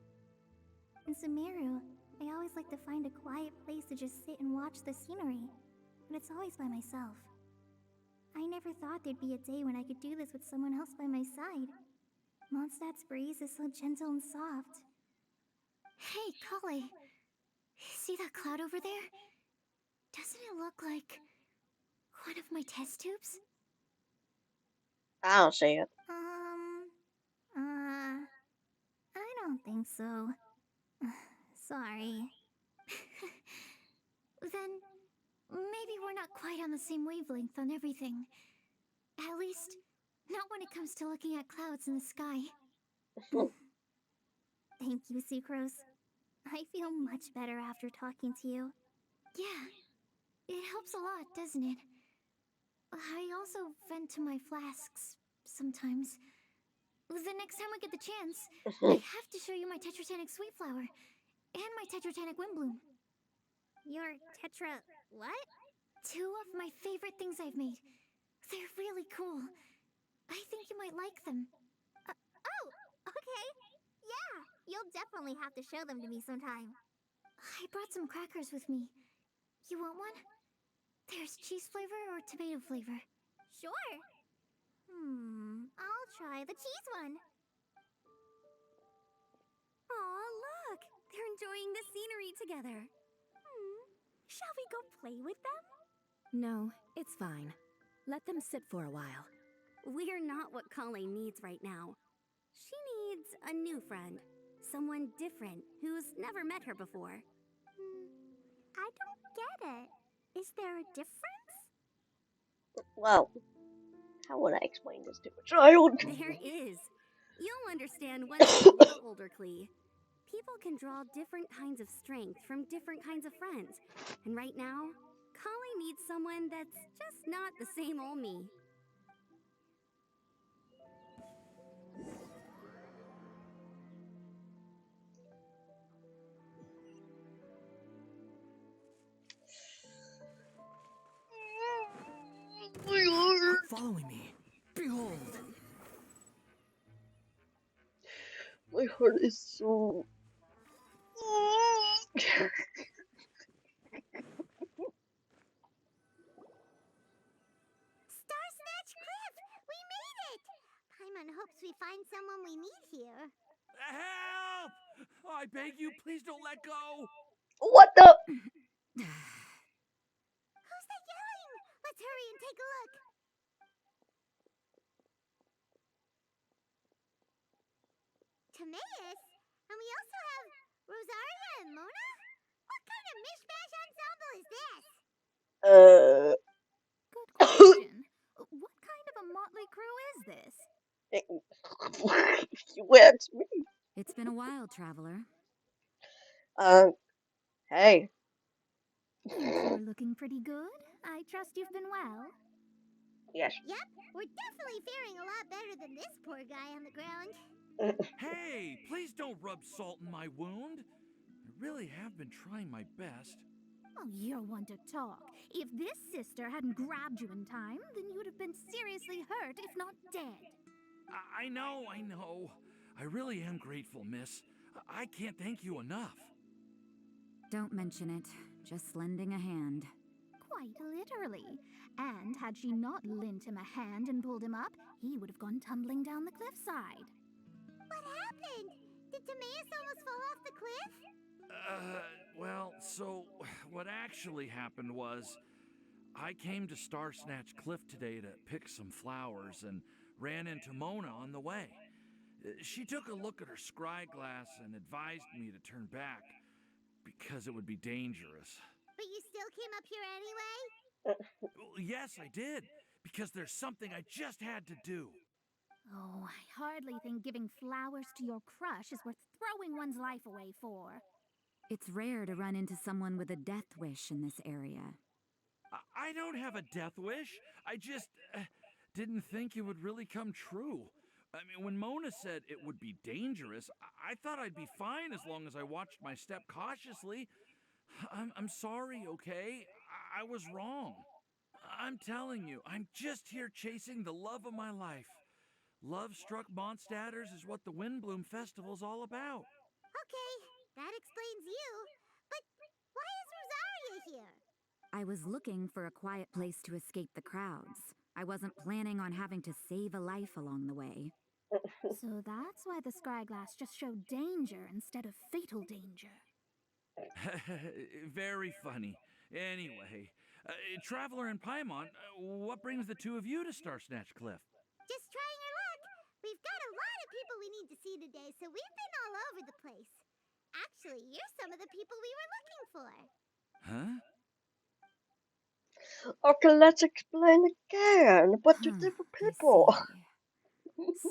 In Sumeru, I always like to find a quiet place to just sit and watch the scenery, but it's always by myself. I never thought there'd be a day when I could do this with someone else by my side. Mondstadt's breeze is so gentle and soft. Hey, Kale. See that cloud over there? Doesn't it look like one of my test tubes? I don't see it. I don't think so. Sorry. Then maybe we're not quite on the same wavelength on everything. At least, not when it comes to looking at clouds in the sky. Thank you, Sucrose. I feel much better after talking to you. Yeah, it helps a lot, doesn't it? I also vent to my flasks sometimes. The next time we get the chance, I have to show you my Tetratanic Sweet Flower and my Tetratanic Windblume. Your tetra... what? Two of my favorite things I've made. They're really cool. I think you might like them. Oh, okay. Yeah, you'll definitely have to show them to me sometime. I brought some crackers with me. You want one? There's cheese flavor or tomato flavor. Sure. I'll try the cheese one. Aw, look! They're enjoying the scenery together. Shall we go play with them? No, it's fine. Let them sit for a while. We're not what Colleen needs right now. She needs a new friend. Someone different who's never met her before. I don't get it. Is there a difference? Well, how would I explain this to a child? There is. You'll understand once you're a little older, Klee. People can draw different kinds of strength from different kinds of friends. And right now, Collie needs someone that's just not the same old me. Quit following me. Behold. My heart is so. Star Snatch Cliff! We made it! Paimon hopes we find someone we need here. Help! I beg you, please don't let go. What the? Who's that yelling? Let's hurry and take a look. Timaeus? And we also have Rosaria and Mona? What kind of mishmash ensemble is this? Good question. What kind of a motley crew is this? You asked me. It's been a while, traveler. Hey. You're looking pretty good. I trust you've been well. Yes. Yep, we're definitely faring a lot better than this poor guy on the ground. Hey, please don't rub salt in my wound. I really have been trying my best. Oh, you're one to talk. If this sister hadn't grabbed you in time, then you would have been seriously hurt, if not dead. I know. I really am grateful, miss. I can't thank you enough. Don't mention it. Just lending a hand. Quite literally. And had she not lent him a hand and pulled him up, he would have gone tumbling down the cliffside. What happened? Did Timaeus almost fall off the cliff? Well, so what actually happened was I came to Star Snatch Cliff today to pick some flowers and ran into Mona on the way. She took a look at her scry glass and advised me to turn back because it would be dangerous. But you still came up here anyway? Yes, I did, because there's something I just had to do. Oh, I hardly think giving flowers to your crush is worth throwing one's life away for. It's rare to run into someone with a death wish in this area. I don't have a death wish. I just didn't think it would really come true. I mean, when Mona said it would be dangerous, I thought I'd be fine as long as I watched my step cautiously. I'm sorry, okay? I was wrong. I'm telling you, I'm just here chasing the love of my life. Love-struck Mondstadters is what the Windblume Festival's all about. Okay, that explains you. But why is Rosaria here? I was looking for a quiet place to escape the crowds. I wasn't planning on having to save a life along the way. So that's why the scryglass just showed danger instead of fatal danger. Very funny. Anyway, Traveler and Paimon, what brings the two of you to Star Snatch Cliff? Just trying our luck. We've got a lot of people we need to see today, so we've been all over the place. Actually, you're some of the people we were looking for. Huh? Okay, let's explain again. But they're different people.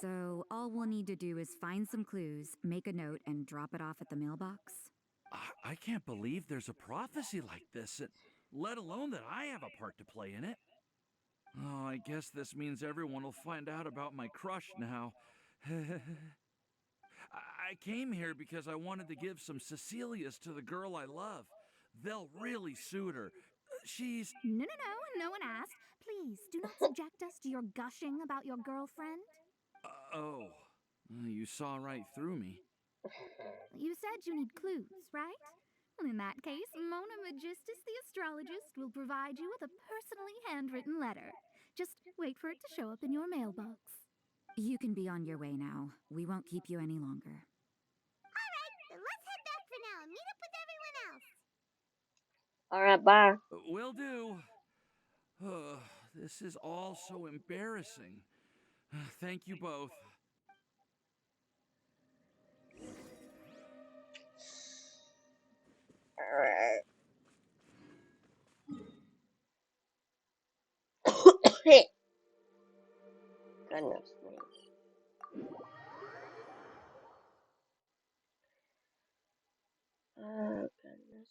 So, all we'll need to do is find some clues, make a note, and drop it off at the mailbox? I can't believe there's a prophecy like this, let alone that I have a part to play in it. Oh, I guess this means everyone will find out about my crush now. I came here because I wanted to give some Cecilias to the girl I love. They'll really suit her. She's... No one asked. Please, do not subject us to your gushing about your girlfriend. Oh, you saw right through me. You said you need clues, right? Well, in that case, Mona Magistus the astrologist will provide you with a personally handwritten letter. Just wait for it to show up in your mailbox. You can be on your way now. We won't keep you any longer. Alright, then let's head back for now and meet up with everyone else. Alright, bye. Will do. This is all so embarrassing. Thank you both. Alright. Goodness me. Oh,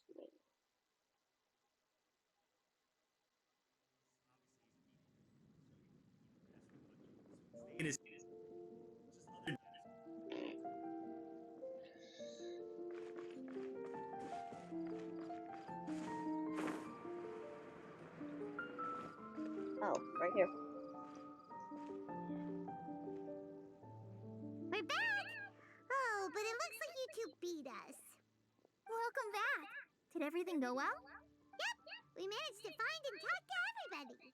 right here. We're back! Oh, but it looks like you two beat us. Welcome back. Did everything go well? Yep, we managed to find and talk to everybody.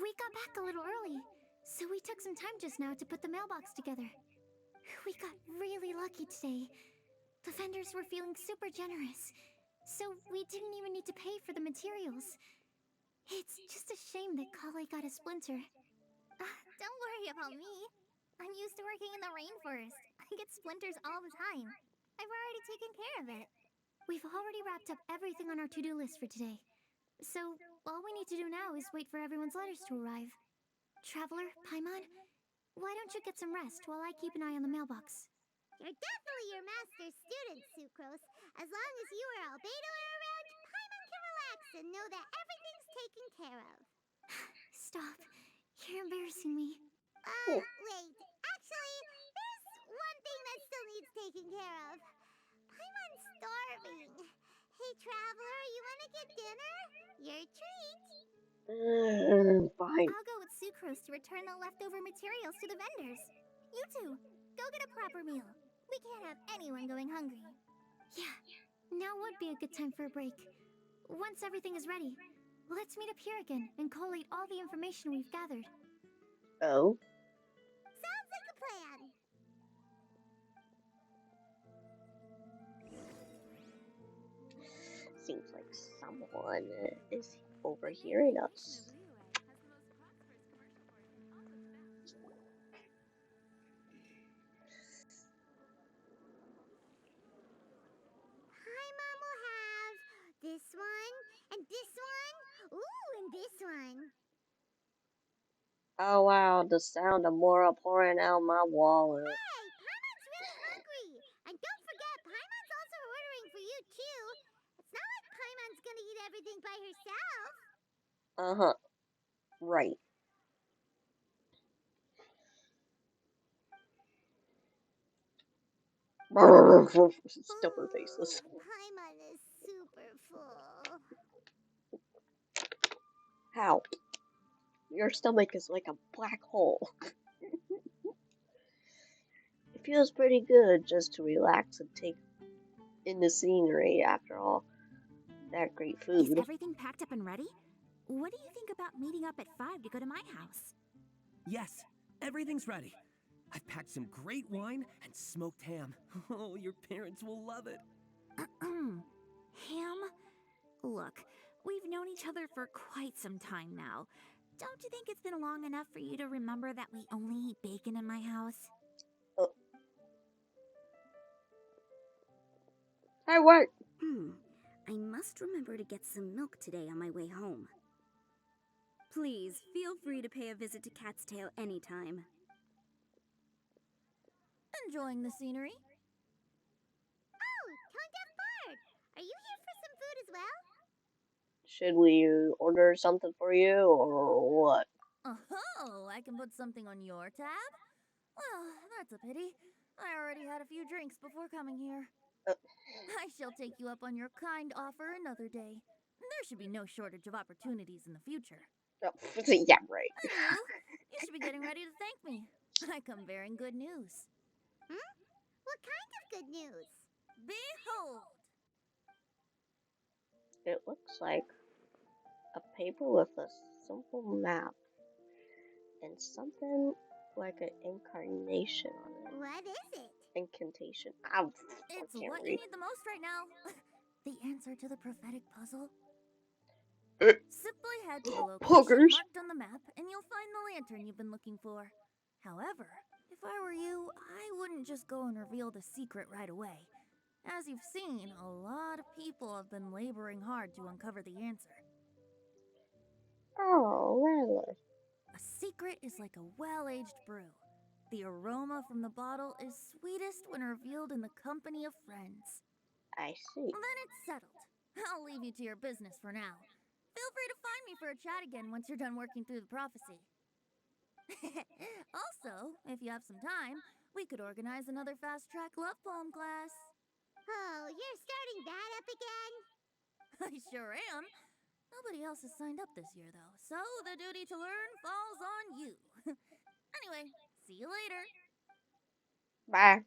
We got back a little early, so we took some time just now to put the mailbox together. We got really lucky today. The vendors were feeling super generous, so we didn't even need to pay for the materials. It's just a shame that Kale got a splinter. Don't worry about me. I'm used to working in the rainforest. I get splinters all the time. I've already taken care of it. We've already wrapped up everything on our to-do list for today. So, all we need to do now is wait for everyone's letters to arrive. Traveler, Paimon, why don't you get some rest while I keep an eye on the mailbox? You're definitely your master's student, Sucrose. As long as you or Albedo are around, Paimon can relax and know that everything's taken care of. Stop. You're embarrassing me. Wait. Actually, there's one thing that still needs taking care of. Paimon's starving. Hey, Traveler, you want to get dinner? Your treat. Fine. I'll go with Sucrose to return the leftover materials to the vendors. You two, go get a proper meal. We can't have anyone going hungry. Yeah, now would be a good time for a break. Once everything is ready, let's meet up here again and collate all the information we've gathered. Oh. Sounds like a plan. Seems like someone is overhearing us. Paimon will have this one, and this one, ooh, and this one. Oh wow, the sound of Mora pouring out my wallet. Hey, Paimon's really hungry. And don't forget, Paimon's also ordering for you too. It's not like Paimon's gonna eat everything by herself. Uh-huh. Right. Stubborn faces. Paimon is super full. How? Your stomach is like a black hole. It feels pretty good just to relax and take in the scenery after all that great food. Is everything packed up and ready? What do you think about meeting up at 5 to go to my house? Yes, everything's ready. I've packed some great wine and smoked ham. Oh, your parents will love it. Ham? Look, we've known each other for quite some time now. Don't you think it's been long enough for you to remember that we only eat bacon in my house? Hey, what? I must remember to get some milk today on my way home. Please, feel free to pay a visit to Cat's Tail anytime. Enjoying the scenery? Oh, Tone Deaf Bard! Are you here for some food as well? Should we order something for you or what? Oh, I can put something on your tab? Well, that's a pity. I already had a few drinks before coming here. I shall take you up on your kind offer another day. There should be no shortage of opportunities in the future. Yeah, right. You should be getting ready to thank me. I come bearing good news. What kind of good news? Behold! It looks like a paper with a simple map and something like an incarnation on it. What is it? Incantation. It's what you need the most right now. The answer to the prophetic puzzle. Simply head to the location marked on the map and you'll find the lantern you've been looking for. However, if I were you, I wouldn't just go and reveal the secret right away. As you've seen, a lot of people have been laboring hard to uncover the answer. Oh, really? A secret is like a well-aged brew. The aroma from the bottle is sweetest when revealed in the company of friends. I see. Then it's settled. I'll leave you to your business for now. Feel free to find me for a chat again once you're done working through the prophecy. Also, if you have some time, we could organize another fast-track love poem class. Oh, you're starting that up again? I sure am. Nobody else has signed up this year, though, so the duty to learn falls on you. Anyway, see you later. Bye.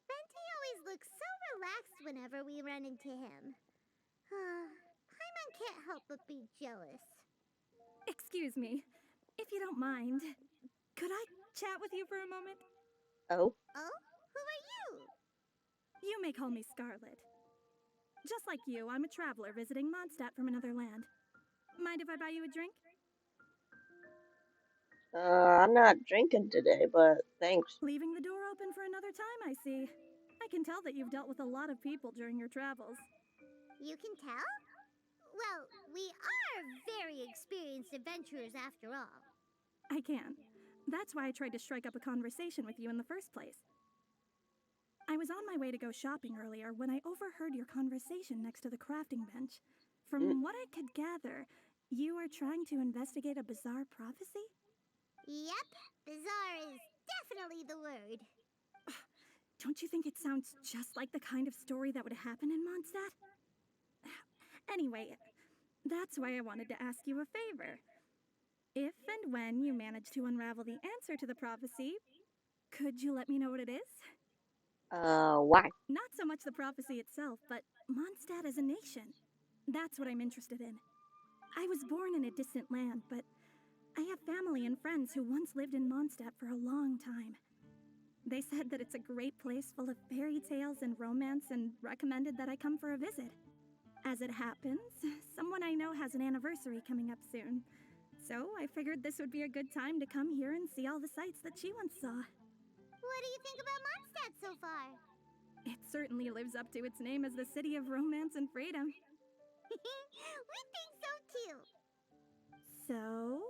Bente always looks so relaxed whenever we run into him. Paimon can't help but be jealous. Excuse me, if you don't mind, could I chat with you for a moment? Oh? Oh? Who are you? You may call me Scarlet. Just like you, I'm a traveler visiting Mondstadt from another land. Mind if I buy you a drink? I'm not drinking today, but thanks. Leaving the door open for another time, I see. I can tell that you've dealt with a lot of people during your travels. You can tell? Well, we are very experienced adventurers after all. I can. That's why I tried to strike up a conversation with you in the first place. I was on my way to go shopping earlier when I overheard your conversation next to the crafting bench. From what I could gather, you are trying to investigate a bizarre prophecy? Yep, bizarre is definitely the word. Don't you think it sounds just like the kind of story that would happen in Mondstadt? Anyway, that's why I wanted to ask you a favor. If and when you manage to unravel the answer to the prophecy, could you let me know what it is? Why? Not so much the prophecy itself, but Mondstadt as a nation. That's what I'm interested in. I was born in a distant land, but I have family and friends who once lived in Mondstadt for a long time. They said that it's a great place full of fairy tales and romance and recommended that I come for a visit. As it happens, someone I know has an anniversary coming up soon. So I figured this would be a good time to come here and see all the sights that she once saw. What do you think about Mondstadt so far? It certainly lives up to its name as the city of romance and freedom. We think so too. So,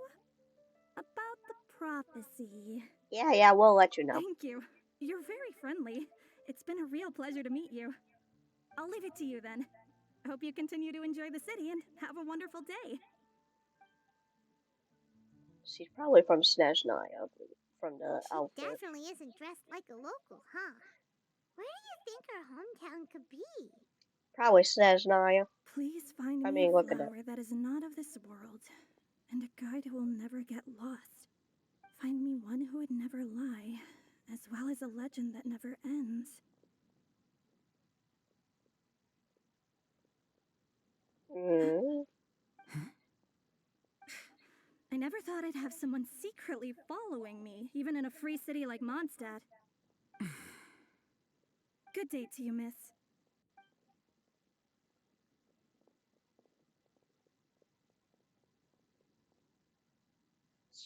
about the prophecy. Yeah, we'll let you know. Thank you. You're very friendly. It's been a real pleasure to meet you. I'll leave it to you then. I hope you continue to enjoy the city and have a wonderful day. She's probably from Snezhnaya, from the She outfit. definitely isn't dressed like a local, huh? Where do you think her hometown could be? Probably Snezhnaya. Please find I me mean, a look at flower that is not of this world, and a guide who will never get lost. Find me one who would never lie, as well as a legend that never ends. I never thought I'd have someone secretly following me, even in a free city like Mondstadt. Good day to you, miss.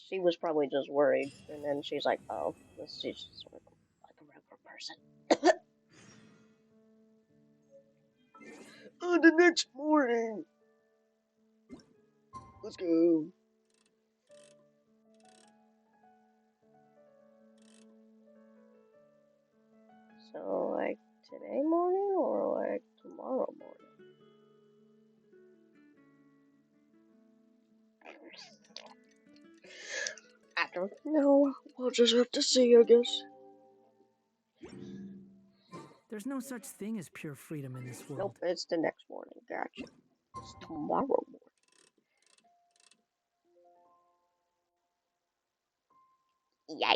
She was probably just worried, and then she's like, oh, this is just sort of like a regular person. The next morning. Let's go. So, like, today morning or like tomorrow morning? I don't know. We'll just have to see, I guess. There's no such thing as pure freedom in this world. Nope, it's the next morning. Gotcha. It's tomorrow morning. Yeah.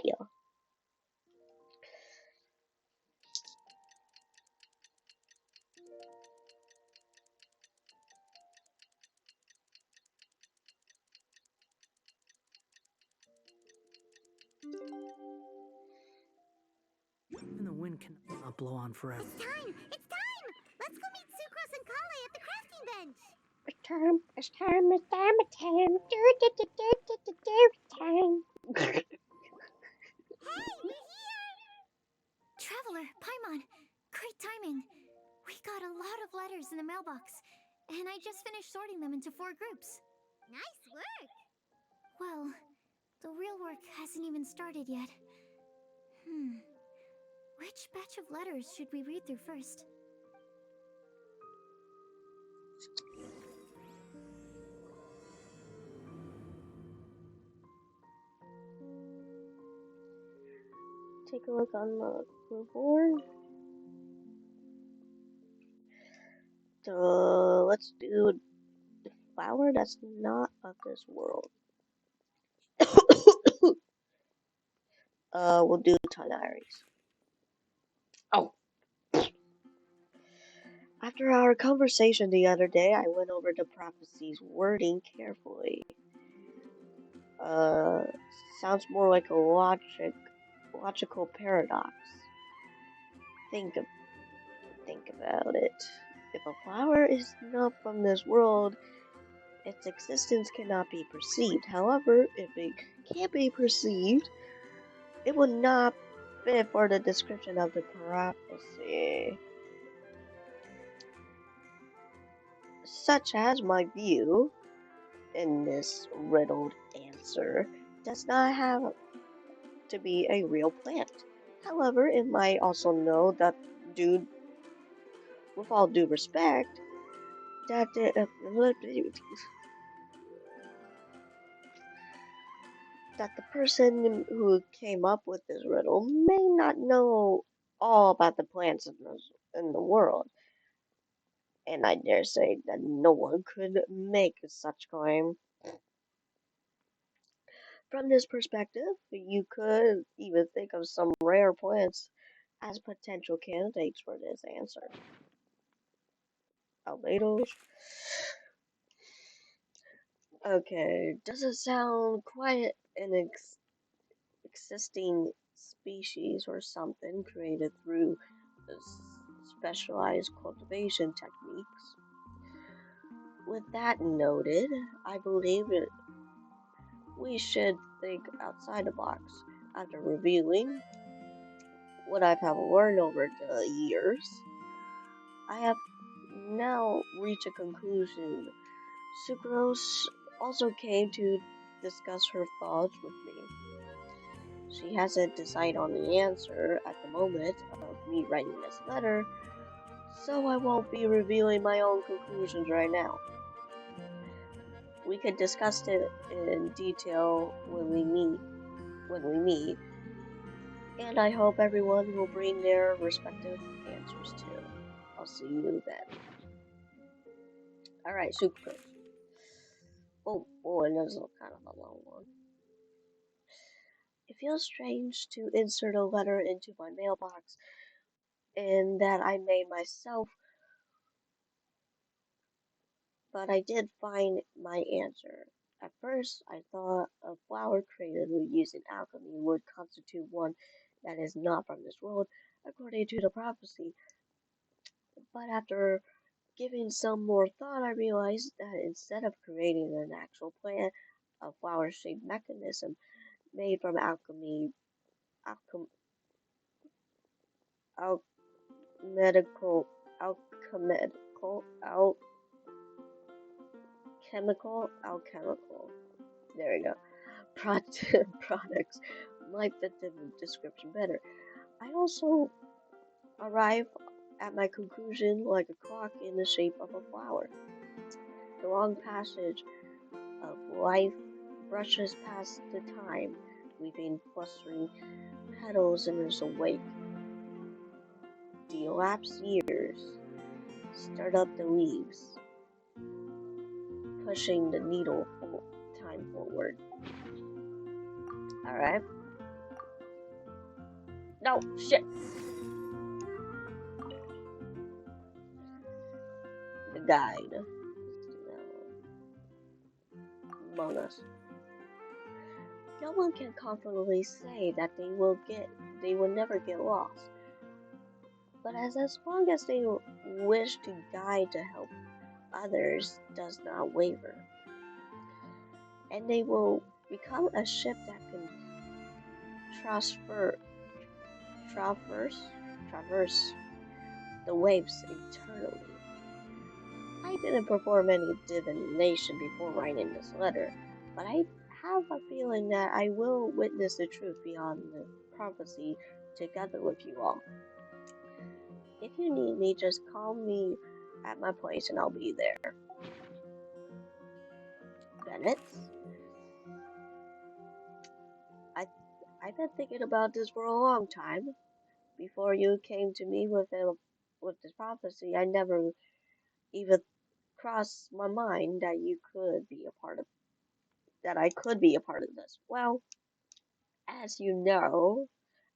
And the wind cannot blow on forever. It's time! It's time! Let's go meet Sucrose and Kale at the crafting bench! It's time. It's time. It's time. It's time. Time. Hey, we're here! Traveler, Paimon, great timing. We got a lot of letters in the mailbox, and I just finished sorting them into 4 groups. Nice work! Well, the real work hasn't even started yet. Which batch of letters should we read through first? take a look on the clue board. So let's do the flower that's not of this world. We'll do Tanaris. Oh. After our conversation the other day, I went over the prophecy's wording carefully. Uh, sounds more like a logical paradox. Think about it. If a flower is not from this world, its existence cannot be perceived. However, if it can't be perceived, it would not fit for the description of the prophecy. Such as my view in this riddled answer does not have to be a real plant. However, it might also know that, with all due respect, that the person who came up with this riddle may not know all about the plants in the world, and I dare say that no one could make such claim. From this perspective, you could even think of some rare plants as potential candidates for this answer. Albedos. Okay, does it sound quite an existing species or something created through specialized cultivation techniques? With that noted, I believe we should think outside the box. After reviewing what I have learned over the years, I have now reached a conclusion. Sucrose also came to discuss her thoughts with me. She hasn't decided on the answer at the moment of me writing this letter, so I won't be revealing my own conclusions right now. We could discuss it in detail when we meet, and I hope everyone will bring their respective answers too. I'll see you then. Alright, Sucrose. Oh boy, this is kind of a long one. It feels strange to insert a letter into my mailbox and that I made myself, but I did find my answer. At first, I thought a flower created using alchemy would constitute one that is not from this world, according to the prophecy. But after giving some more thought, I realized that instead of creating an actual plant, a flower-shaped mechanism made from alchemy, alchem, alchemical, alchemical, alchemical. There we go. Products might fit the description better. I also arrive at my conclusion like a clock in the shape of a flower. The long passage of life brushes past the time, leaving clustering petals in its wake. The elapsed years stirred up the leaves, pushing the needle time forward. Alright. No, shit! The guide. Among Us. No one can confidently say that they will never get lost. But as long as they wish to guide to help others does not waver. And they will become a ship that can traverse the waves eternally. I didn't perform any divination before writing this letter, but I have a feeling that I will witness the truth beyond the prophecy together with you all. If you need me, just call me at my place and I'll be there. Bennett? I've been thinking about this for a long time. Before you came to me with this prophecy, I never even crossed my mind that you could be a part of that I could be a part of this. Well, as you know,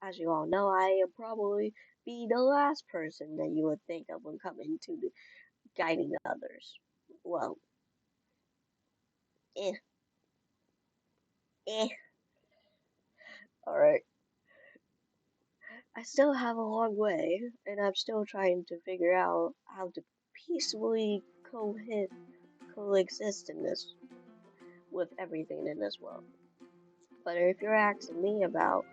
as you all know, I am probably be the last person that you would think of when coming to guiding others. Well, eh, eh. Alright. I still have a long way, and I'm still trying to figure out how to peacefully coexist in this with everything in this world. But if you're asking me about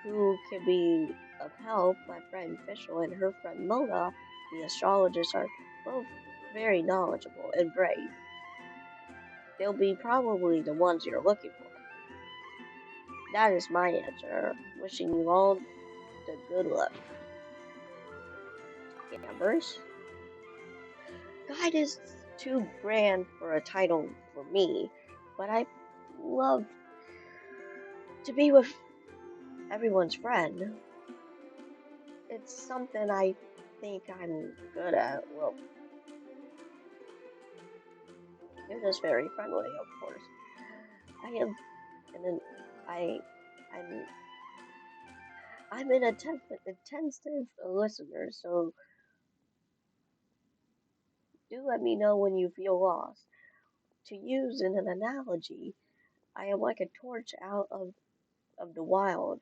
who can be of help, my friend Fischl and her friend Mona, the astrologers, are both very knowledgeable and brave. They'll be probably the ones you're looking for. That is my answer. Wishing you all the good luck. Ambers? God is too grand for a title for me, but I love to be with everyone's friend. It's something I think I'm good at. Well, you're just very friendly, of course. I am, and then I, I'm, I'm an attentive listener, so do let me know when you feel lost. To use in an analogy, I am like a torch out of the wild,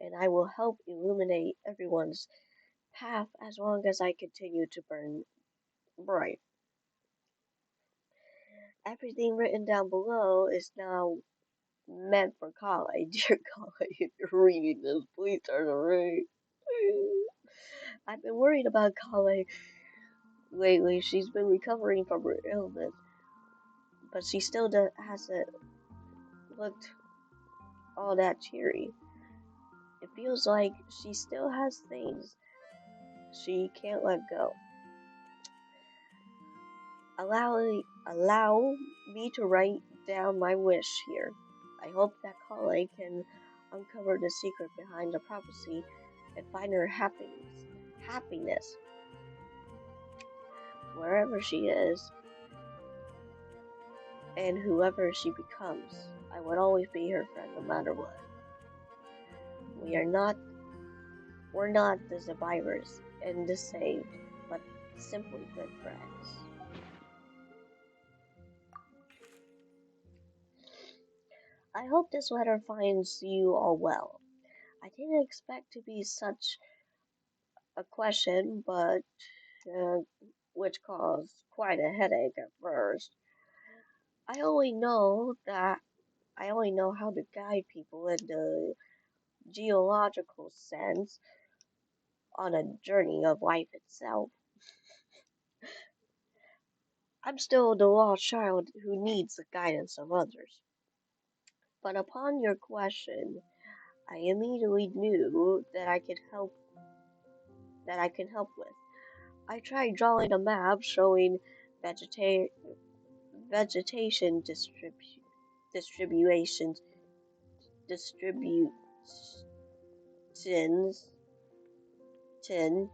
and I will help illuminate everyone's path as long as I continue to burn bright. Everything written down below is now meant for Kale. Dear Kale, if you're reading this, please turn around. I've been worried about Kale lately. She's been recovering from her illness, but she still hasn't looked all that cheery. It feels like she still has things she can't let go. Allow me to write down my wish here. I hope that Kale can uncover the secret behind the prophecy and find her happiness wherever she is and whoever she becomes. I would always be her friend no matter what. We're not the survivors and the saved, but simply good friends. I hope this letter finds you all well. I didn't expect to be such a question, but uh, which caused quite a headache at first. I only know that I only know how to guide people in the geological sense on a journey of life itself. I'm still the lost child who needs the guidance of others. But upon your question, I immediately knew that I could help with. I tried drawing a map showing vegeta- vegetation distributions distributions tin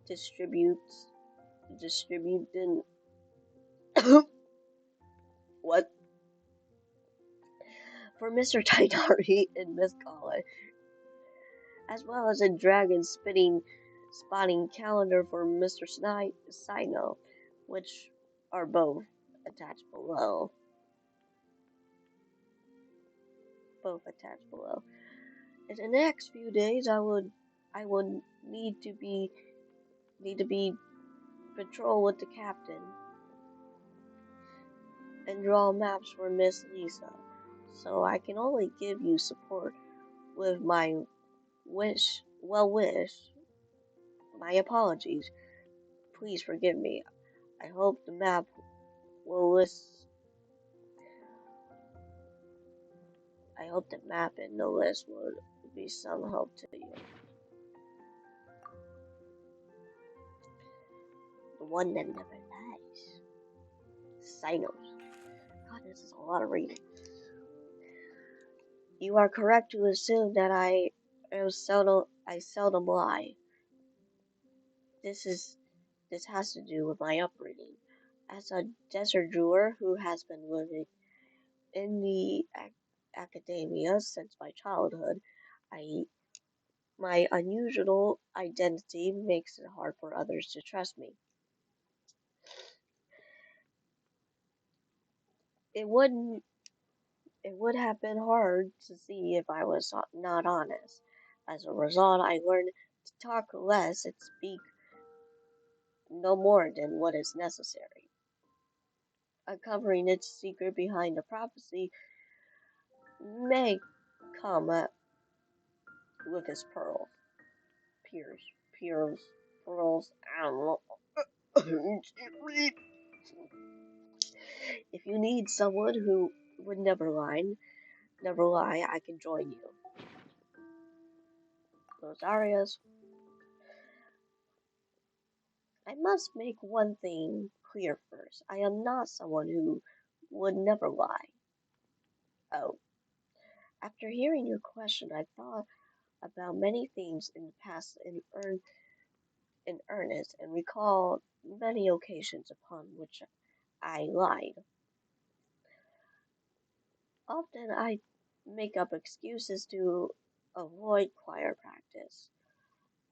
distributes distributing what for Mr. Tainari and Miss Kale, as well as a dragon spotting calendar for Mr. Sino, which are both attached below. In the next few days, I would need to be patrol with the captain and draw maps for Miss Lisa. So I can only give you support with my wish. My apologies. Please forgive me. I hope the map will list. I hope the map in the list will be some help to you. The one that never dies. Sinos. God, this is a lot of reading. You are correct to assume that I seldom lie. This is this has to do with my upbringing. As a desert druid who has been living in the academia since my childhood, I my unusual identity makes it hard for others to trust me. It wouldn't it would have been hard to see if I was not honest. As a result, I learned to talk less and speak no more than what is necessary. Uncovering its secret behind the prophecy may come with his peers, pearls, pearls. I don't know. If you need someone who would never lie, I can join you. Rosarius, I must make one thing clear first. I am not someone who would never lie. Oh, after hearing your question, I thought about many things in the past in earnest and recalled many occasions upon which I lied. Often I make up excuses to avoid choir practice.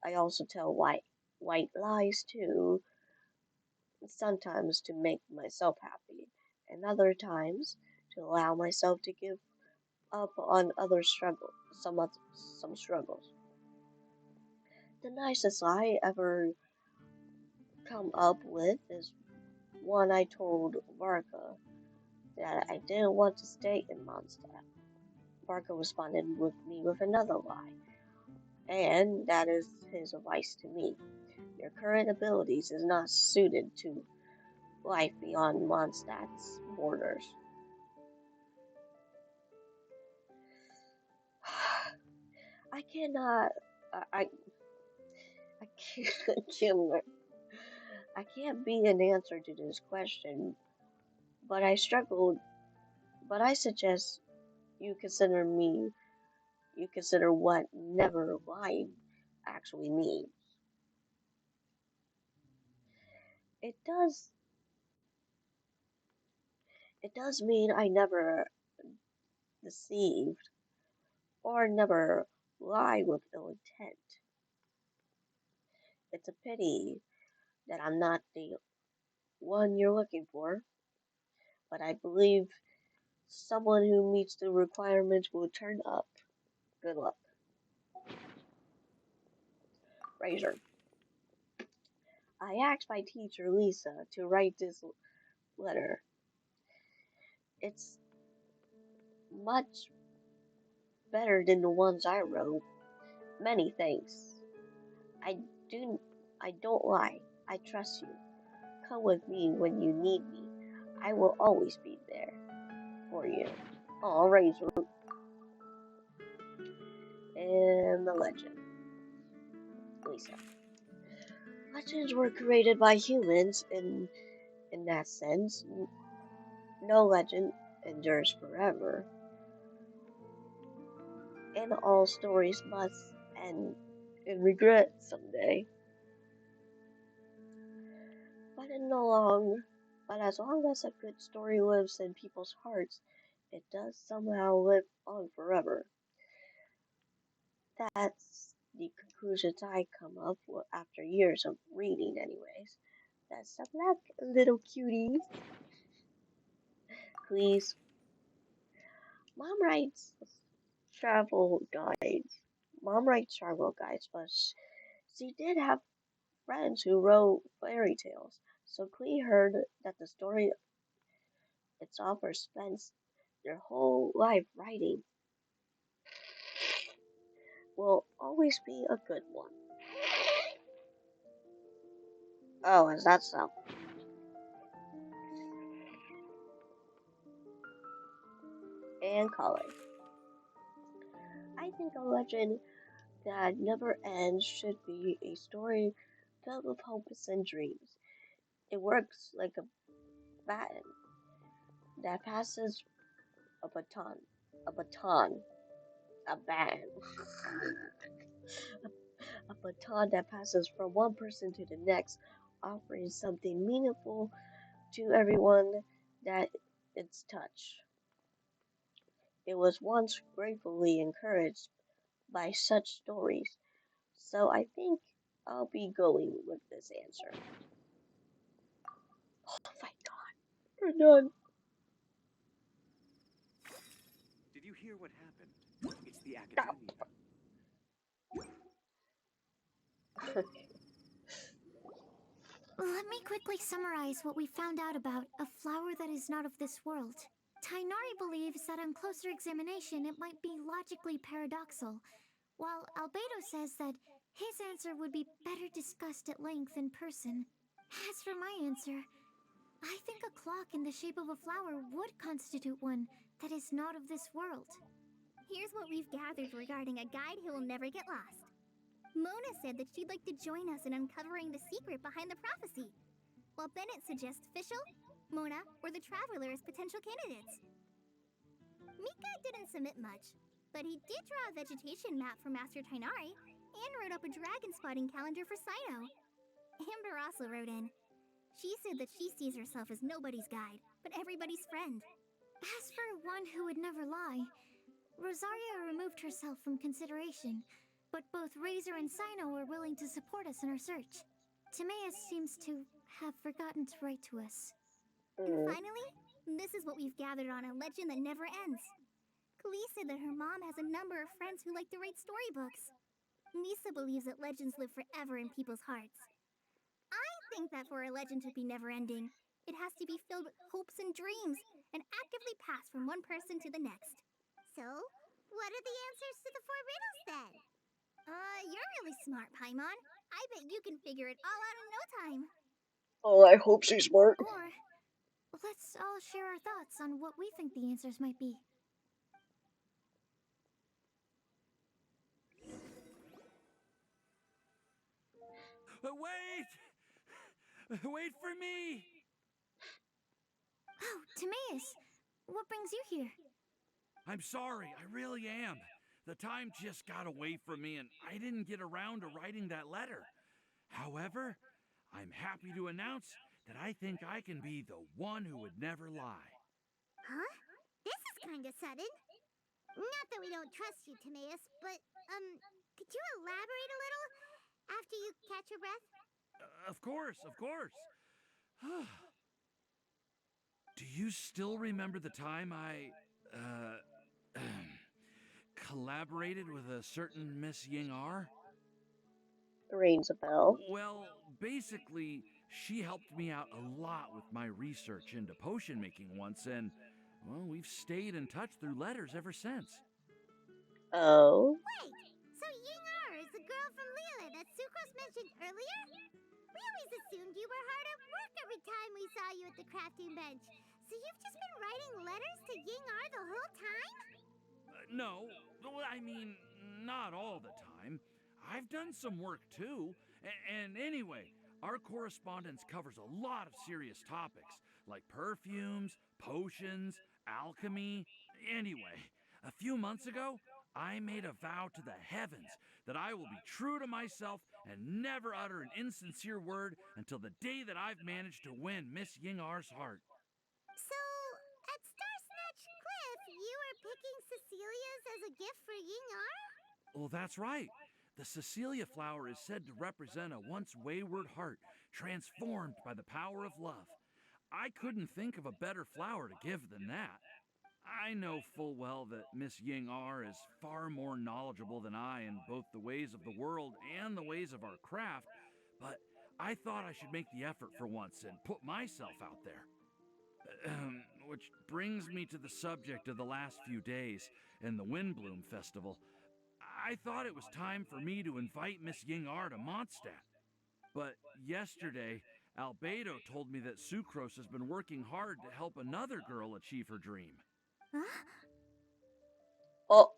I also tell white lies too, sometimes to make myself happy, and other times to allow myself to give up on some struggles. The nicest lie I ever come up with is one I told Varka that I didn't want to stay in Mondstadt. Varka responded with me with another lie, and that is his advice to me. Your current abilities is not suited to life beyond Mondstadt's borders. I cannot. I I can't. I can't be an answer to this question, but I struggled. But I suggest you consider me. You consider what never lying actually means. It does. It does mean I never deceived or never lie with ill intent. It's a pity that I'm not the one you're looking for, but I believe someone who meets the requirements will turn up. Good luck. Razor. I asked my teacher Lisa to write this letter. It's much better than the ones I wrote. Many thanks. I do I don't lie. I trust you. Come with me when you need me. I will always be there for you. Oh, Razor. And the legend. Lisa. Legends were created by humans in that sense. No legend endures forever, and all stories must end in regret someday. But in the long, but as long as a good story lives in people's hearts, it does somehow live on forever. That's the conclusions I come up with after years of reading, anyways. That's a black little cutie. Please, mom writes travel guides. Mom writes travel guides, but she did have friends who wrote fairy tales. So Clee heard that the story its author spends their whole life writing will always be a good one. Oh, is that so? And Collie. I think a legend that never ends should be a story filled with hopes and dreams. It works like a baton that passes a baton. A baton. A ban. A baton that passes from one person to the next, offering something meaningful to everyone that it's touched. It was once gratefully encouraged by such stories, so I think I'll be going with this answer. Oh my god, we're done. Did you hear what happened? It's the academia. Let me quickly summarize what we found out about a flower that is not of this world. Tainari believes that on closer examination it might be logically paradoxal, while Albedo says that his answer would be better discussed at length in person. As for my answer, I think a clock in the shape of a flower would constitute one that is not of this world. Here's what we've gathered regarding a guide who will never get lost. Mona said that she'd like to join us in uncovering the secret behind the prophecy, while Bennett suggests Fischl, Mona, or the Traveler as potential candidates. Mika didn't submit much, but he did draw a vegetation map for Master Tainari and wrote up a dragon spotting calendar for Saito. Amber also wrote in. She said that she sees herself as nobody's guide, but everybody's friend. As for one who would never lie, Rosaria removed herself from consideration, but both Razor and Sino were willing to support us in our search. Timaeus seems to have forgotten to write to us. And finally, this is what we've gathered on a legend that never ends. Klee said that her mom has a number of friends who like to write storybooks. Misa believes that legends live forever in people's hearts. I think that for a legend to be never-ending, it has to be filled with hopes and dreams, and actively passed from one person to the next. So, what are the answers to the 4 riddles then? You're really smart, Paimon. I bet you can figure it all out in no time. Oh, I hope she's smart. Or, let's all share our thoughts on what we think the answers might be. Wait! Wait for me! Oh, Timaeus! What brings you here? I'm sorry, I really am. The time just got away from me and I didn't get around to writing that letter. However, I'm happy to announce that I think I can be the one who would never lie. Huh? This is kinda sudden. Not that we don't trust you, Timaeus, but, could you elaborate a little after you catch your breath? Of course, of course. Do you still remember the time I, collaborated with a certain Miss Ying R? Rings a bell. Well, basically, she helped me out a lot with my research into potion making once, and, well, we've stayed in touch through letters ever since. Oh. Wait, so Ying R is the girl from Lila that Sucrose mentioned earlier? We always assumed you were hard at work every time we saw you at the crafting bench. So you've just been writing letters to Ying R the whole time? No, I mean, not all the time. I've done some work too. And anyway, our correspondence covers a lot of serious topics, like perfumes, potions, alchemy. Anyway, a few months ago, I made a vow to the heavens that I will be true to myself and never utter an insincere word until the day that I've managed to win Miss Ying R's heart. So, at Star Snatch Cliff, you were picking Cecilia's as a gift for Ying R? Well, that's right. The Cecilia flower is said to represent a once wayward heart transformed by the power of love. I couldn't think of a better flower to give than that. I know full well that Miss Ying R is far more knowledgeable than I in both the ways of the world and the ways of our craft, but I thought I should make the effort for once and put myself out there. Which brings me to the subject of the last few days and the Windblume Festival. I thought it was time for me to invite Miss Ying R to Mondstadt. But yesterday, Albedo told me that Sucrose has been working hard to help another girl achieve her dream. Huh? Oh.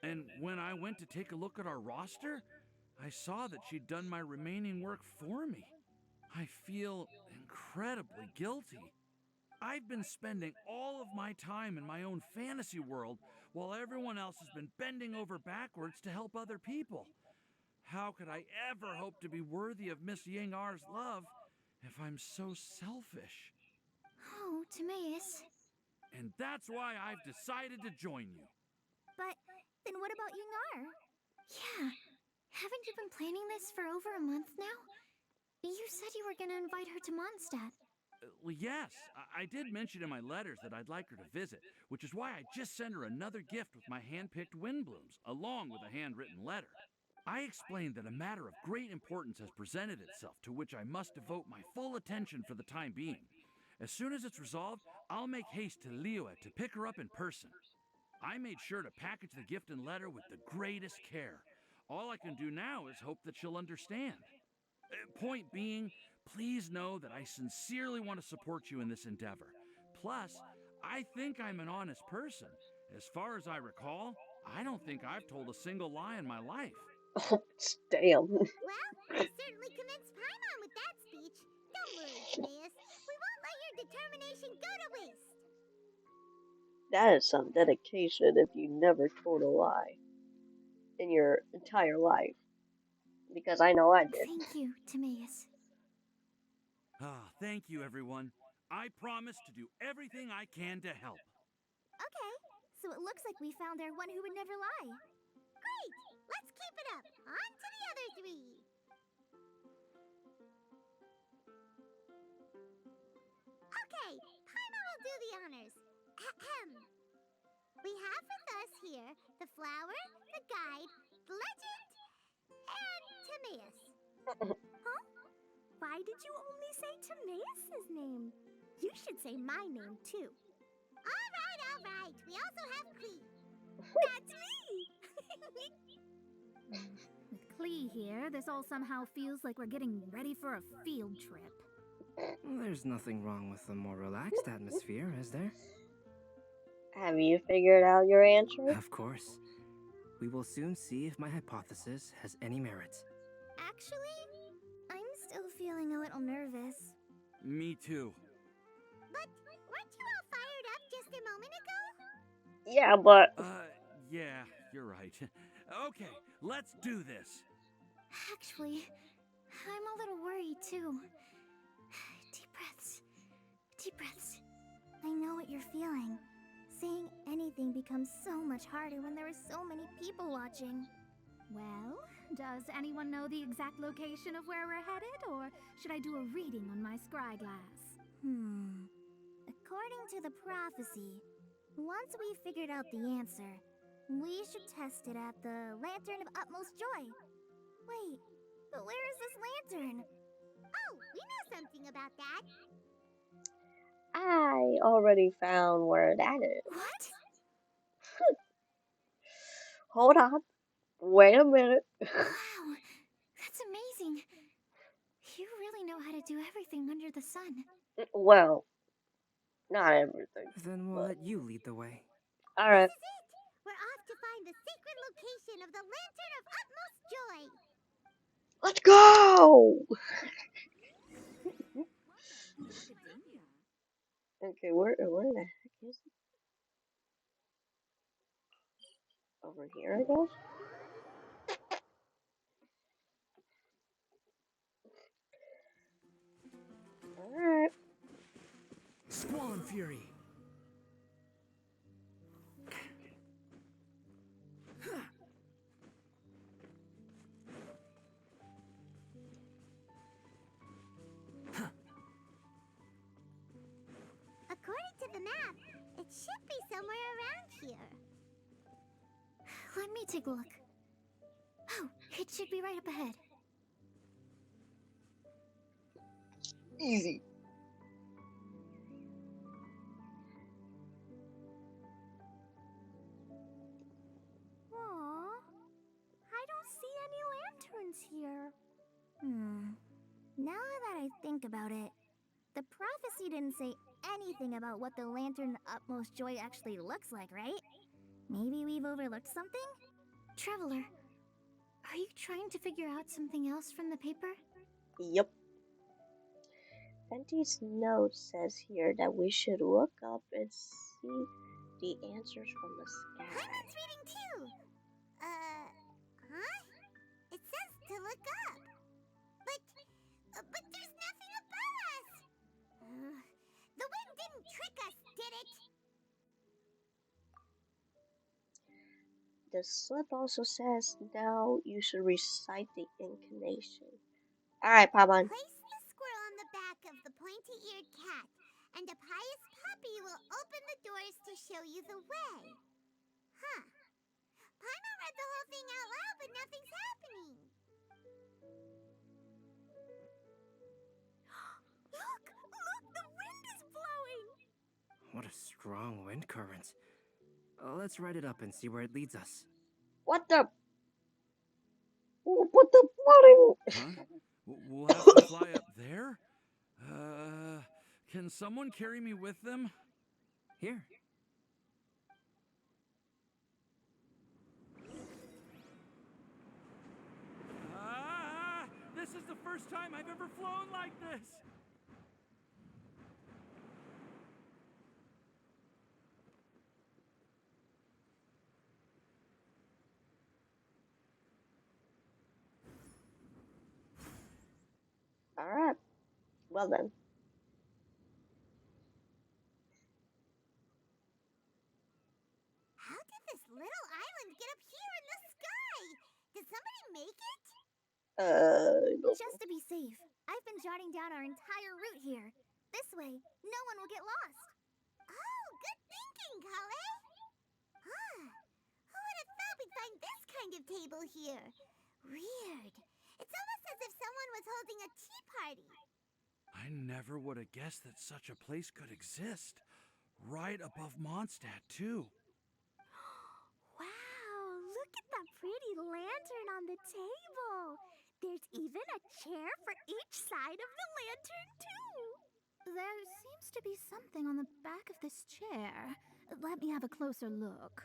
And when I went to take a look at our roster, I saw that she'd done my remaining work for me. I feel incredibly guilty. I've been spending all of my time in my own fantasy world while everyone else has been bending over backwards to help other people. How could I ever hope to be worthy of Miss Yingar's love if I'm so selfish? Oh, Timaeus. And that's why I've decided to join you. But then what about Yingar? Yeah. Haven't you been planning this for over a month now? You said you were gonna invite her to Mondstadt. Well, yes, I did mention in my letters that I'd like her to visit, which is why I just sent her another gift with my hand-picked Windblumes, along with a handwritten letter. I explained that a matter of great importance has presented itself to which I must devote my full attention for the time being. As soon as it's resolved, I'll make haste to Liyue to pick her up in person. I made sure to package the gift and letter with the greatest care. All I can do now is hope that she'll understand. Point being, please know that I sincerely want to support you in this endeavor. Plus, I think I'm an honest person. As far as I recall, I don't think I've told a single lie in my life. Damn. Well, you certainly convinced Paimon with that speech. Don't worry, Timaeus. We won't let your determination go to waste. That is some dedication if you never told a lie in your entire life. Because I know I did. Thank you, Timaeus. Thank you, everyone. I promise to do everything I can to help. Okay, so it looks like we found our one who would never lie. Great! Let's keep it up. On to the other three. Okay, Paimon will do the honors. Ahem. We have with us here the flower, the guide, the legend, and Timaeus. Huh? Why did you only say Timaeus' name? You should say my name, too. All right. We also have Klee. That's me! With Klee here, this all somehow feels like we're getting ready for a field trip. There's nothing wrong with a more relaxed atmosphere, is there? Have you figured out your answer? Of course. We will soon see if my hypothesis has any merit. Actually, I'm still feeling a little nervous. Me too. But weren't you all fired up just a moment ago? Yeah, but... Yeah, you're right. Okay, let's do this. Actually, I'm a little worried too. Deep breaths. Deep breaths. I know what you're feeling. Saying anything becomes so much harder when there are so many people watching. Well, does anyone know the exact location of where we're headed, or should I do a reading on my scry glass? According to the prophecy, once we figured out the answer, we should test it at the Lantern of Utmost Joy. Wait, but where is this lantern? Oh, we know something about that. I already found where that is. What? Hold on. Wait a minute. Wow, that's amazing. You really know how to do everything under the sun. Well, not everything. Then we'll let you lead the way. Alright. This is it. We're off to find the sacred location of the Lantern of Utmost Joy. Let's go! Okay, where the heck is it? Over here, I guess? Alright. Squall Fury. According to the map, it should be somewhere around here. Let me take a look. Oh, it should be right up ahead. Easy. Aww, I don't see any lanterns here. Now that I think about it, the prophecy didn't say anything about what the Lantern Utmost Joy actually looks like, right? Maybe we've overlooked something? Traveler, are you trying to figure out something else from the paper? Yep. Fenty's note says here that we should look up and see the answers from the sky. Paimon's reading too. Huh? It says to look up. But there's nothing above us. The wind didn't trick us, did it? The slip also says now you should recite the incantation. Alright, Paimon. Place the squirrel on the back of the pointy-eared cat, and a pious puppy will open the doors to show you the way. Huh. Paimon read the whole thing out loud, but nothing's happening. Look! The wind is blowing! What a strong wind current. Let's write it up and see where it leads us. What the? What the flooding? Huh? We'll have to fly up there? Can someone carry me with them? Here. This is the first time I've ever flown like this! Alright. Well then. How did this little island get up here in the sky? Did somebody make it? No. Just to be safe, I've been jotting down our entire route here. This way, no one will get lost. Oh, good thinking, Kale. Huh. Who would have thought we'd find this kind of table here? Weird. It's almost as if someone was holding a tea party. I never would have guessed that such a place could exist. Right above Mondstadt, too. Wow, look at that pretty lantern on the table. There's even a chair for each side of the lantern, too. There seems to be something on the back of this chair. Let me have a closer look.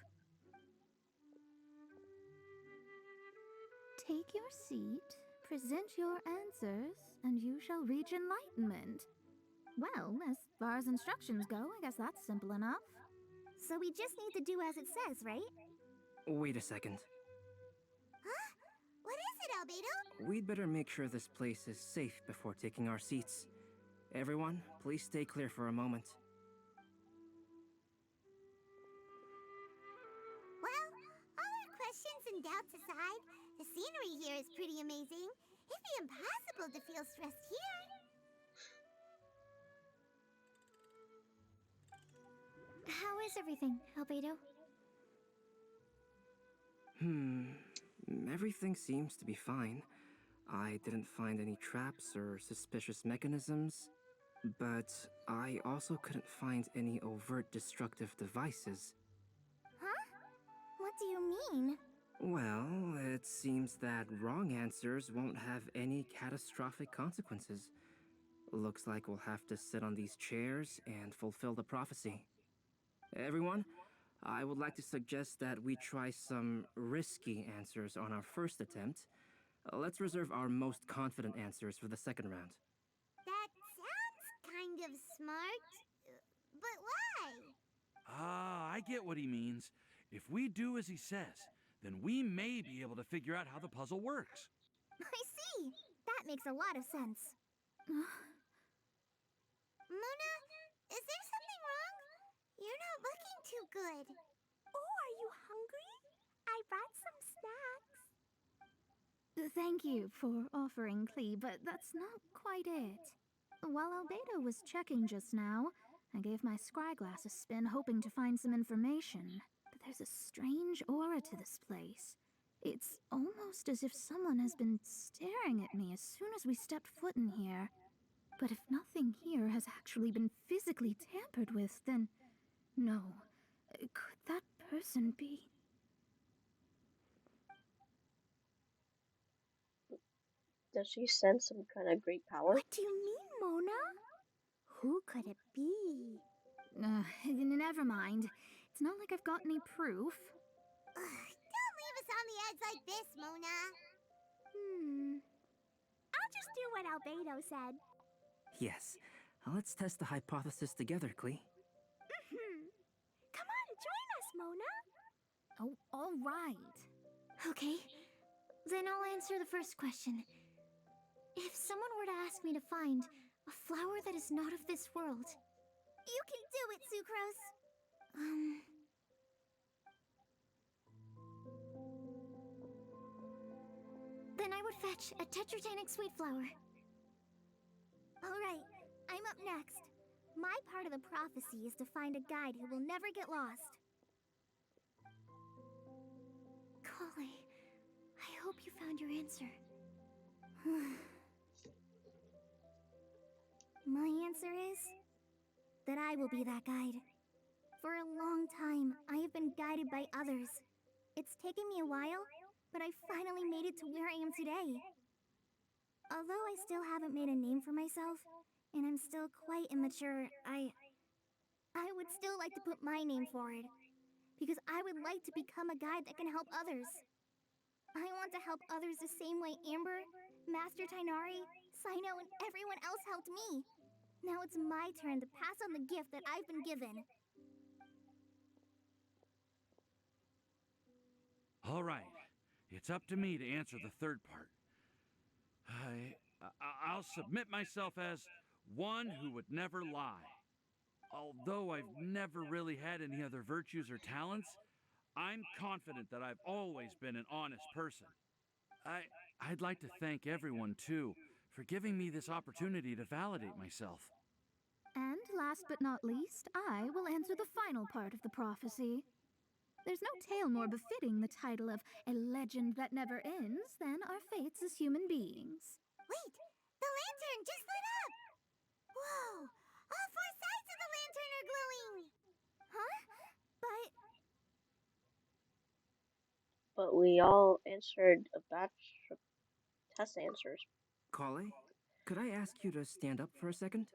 Take your seat, present your answers, and you shall reach enlightenment. Well, as far as instructions go, I guess that's simple enough. So we just need to do as it says, right? Wait a second. Huh? What is it, Albedo? We'd better make sure this place is safe before taking our seats. Everyone, please stay clear for a moment. Well, all our questions and doubts aside, the scenery here is pretty amazing. It'd be impossible to feel stressed here. How is everything, Albedo? Everything seems to be fine. I didn't find any traps or suspicious mechanisms, but I also couldn't find any overt destructive devices. Huh? What do you mean? Well, it seems that wrong answers won't have any catastrophic consequences. Looks like we'll have to sit on these chairs and fulfill the prophecy. Everyone, I would like to suggest that we try some risky answers on our first attempt. Let's reserve our most confident answers for the second round. That sounds kind of smart. But why? I get what he means. If we do as he says, then we may be able to figure out how the puzzle works. I see. That makes a lot of sense. Mona, is there something wrong? You're not looking too good. Oh, are you hungry? I brought some snacks. Thank you for offering, Klee, but that's not quite it. While Albedo was checking just now, I gave my scryglass a spin hoping to find some information. But there's a strange aura to this place. It's almost as if someone has been staring at me as soon as we stepped foot in here. But if nothing here has actually been physically tampered with, then no. Could that person be? Does she sense some kind of great power? What do you mean, Mona? Who could it be? Never mind. It's not like I've got any proof. Don't leave us on the edge like this, Mona. I'll just do what Albedo said. Yes. Let's test the hypothesis together, Klee. Come on, join us, Mona. Oh, all right. Okay, then I'll answer the first question. If someone were to ask me to find a flower that is not of this world, You can do it, Sucrose. Then I would fetch a tetragenic sweet flower. Alright, I'm up next. My part of the prophecy is to find a guide who will never get lost. Kali, I hope you found your answer. My answer is that I will be that guide. For a long time, I have been guided by others. It's taken me a while, but I finally made it to where I am today. Although I still haven't made a name for myself, and I'm still quite immature, I would still like to put my name forward. Because I would like to become a guide that can help others. I want to help others the same way Amber, Master Tainari, Sino, and everyone else helped me. Now it's my turn to pass on the gift that I've been given. All right. It's up to me to answer the third part. I'll submit myself as one who would never lie. Although I've never really had any other virtues or talents, I'm confident that I've always been an honest person. I'd like to thank everyone, too, for giving me this opportunity to validate myself. And last but not least, I will answer the final part of the prophecy. There's no tale more befitting the title of a legend that never ends than our fates as human beings. Wait! The lantern just lit up! Whoa! All four sides of the lantern are glowing! Huh? But we all answered a batch of test answers. Kale, could I ask you to stand up for a second?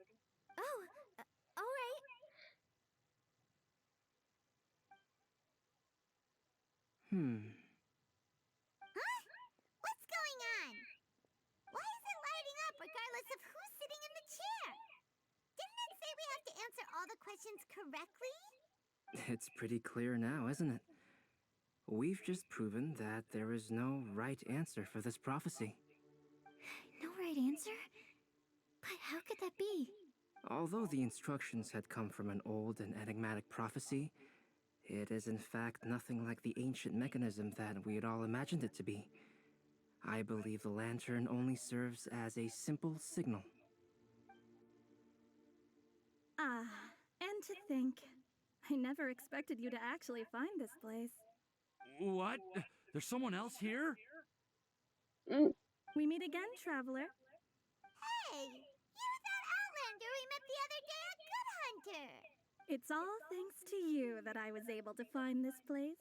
Oh, alright. Huh? What's going on? Why is it lighting up regardless of who's sitting in the chair? Didn't it say we have to answer all the questions correctly? It's pretty clear now, isn't it? We've just proven that there is no right answer for this prophecy. No right answer? But how could that be? Although the instructions had come from an old and enigmatic prophecy, it is in fact nothing like the ancient mechanism that we had all imagined it to be. I believe the lantern only serves as a simple signal. And to think, I never expected you to actually find this place. What? There's someone else here? We meet again, traveler. Hey! You're that Outlander we met the other day at Good Hunter! It's all thanks to you that I was able to find this place.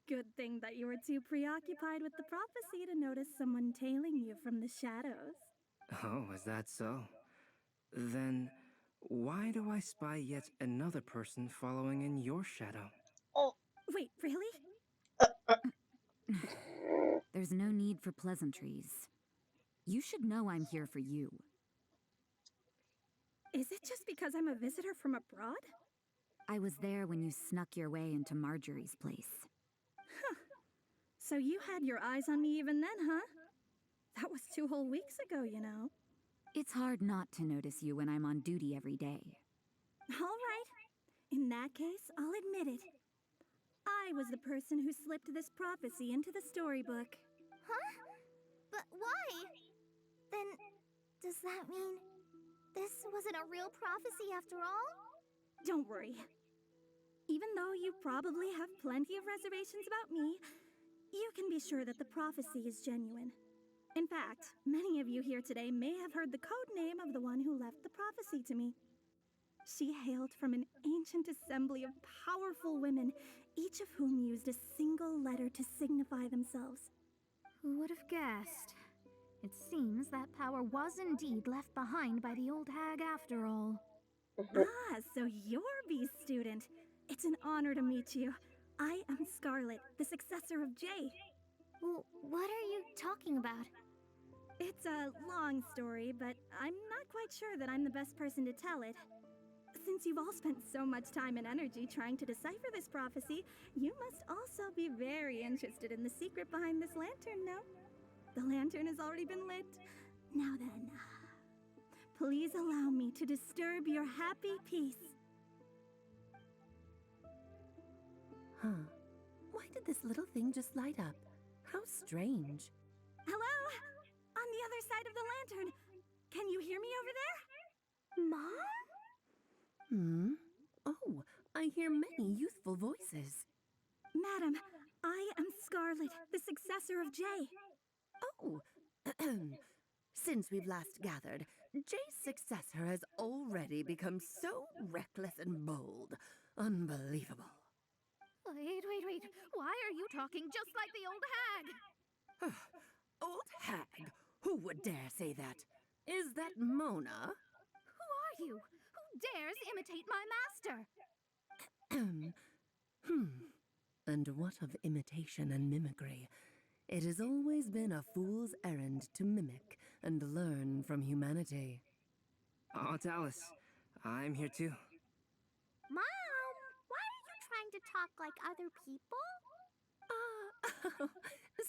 Good thing that you were too preoccupied with the prophecy to notice someone tailing you from the shadows. Oh, is that so? Then, why do I spy yet another person following in your shadow? Oh. Wait, really? There's no need for pleasantries. You should know I'm here for you. Is it just because I'm a visitor from abroad? I was there when you snuck your way into Marjorie's place. Huh. So you had your eyes on me even then, huh? That was 2 whole weeks ago, you know. It's hard not to notice you when I'm on duty every day. All right. In that case, I'll admit it. I was the person who slipped this prophecy into the storybook. Huh? But why? Then, does that mean this wasn't a real prophecy after all? Don't worry. Even though you probably have plenty of reservations about me, you can be sure that the prophecy is genuine. In fact, many of you here today may have heard the code name of the one who left the prophecy to me. She hailed from an ancient assembly of powerful women, each of whom used a single letter to signify themselves. Who would have guessed? It seems that power was indeed left behind by the old hag after all. So you're B's student. It's an honor to meet you. I am Scarlet, the successor of Jay. Well, what are you talking about? It's a long story, but I'm not quite sure that I'm the best person to tell it. Since you've all spent so much time and energy trying to decipher this prophecy, you must also be very interested in the secret behind this lantern, no? The lantern has already been lit. Now then, please allow me to disturb your happy peace. Huh. Why did this little thing just light up? How strange. Hello? On the other side of the lantern. Can you hear me over there? Mom? Oh, I hear many youthful voices. Madam, I am Scarlet, the successor of Jay. Oh, since we've last gathered, Jay's successor has already become so reckless and bold. Unbelievable. Wait. Why are you talking just like the old hag? Old hag? Who would dare say that? Is that Mona? Who are you? Who dares imitate my master? And what of imitation and mimicry? It has always been a fool's errand to mimic and learn from humanity. Oh, it's Alice. I'm here too. Mom, why are you trying to talk like other people?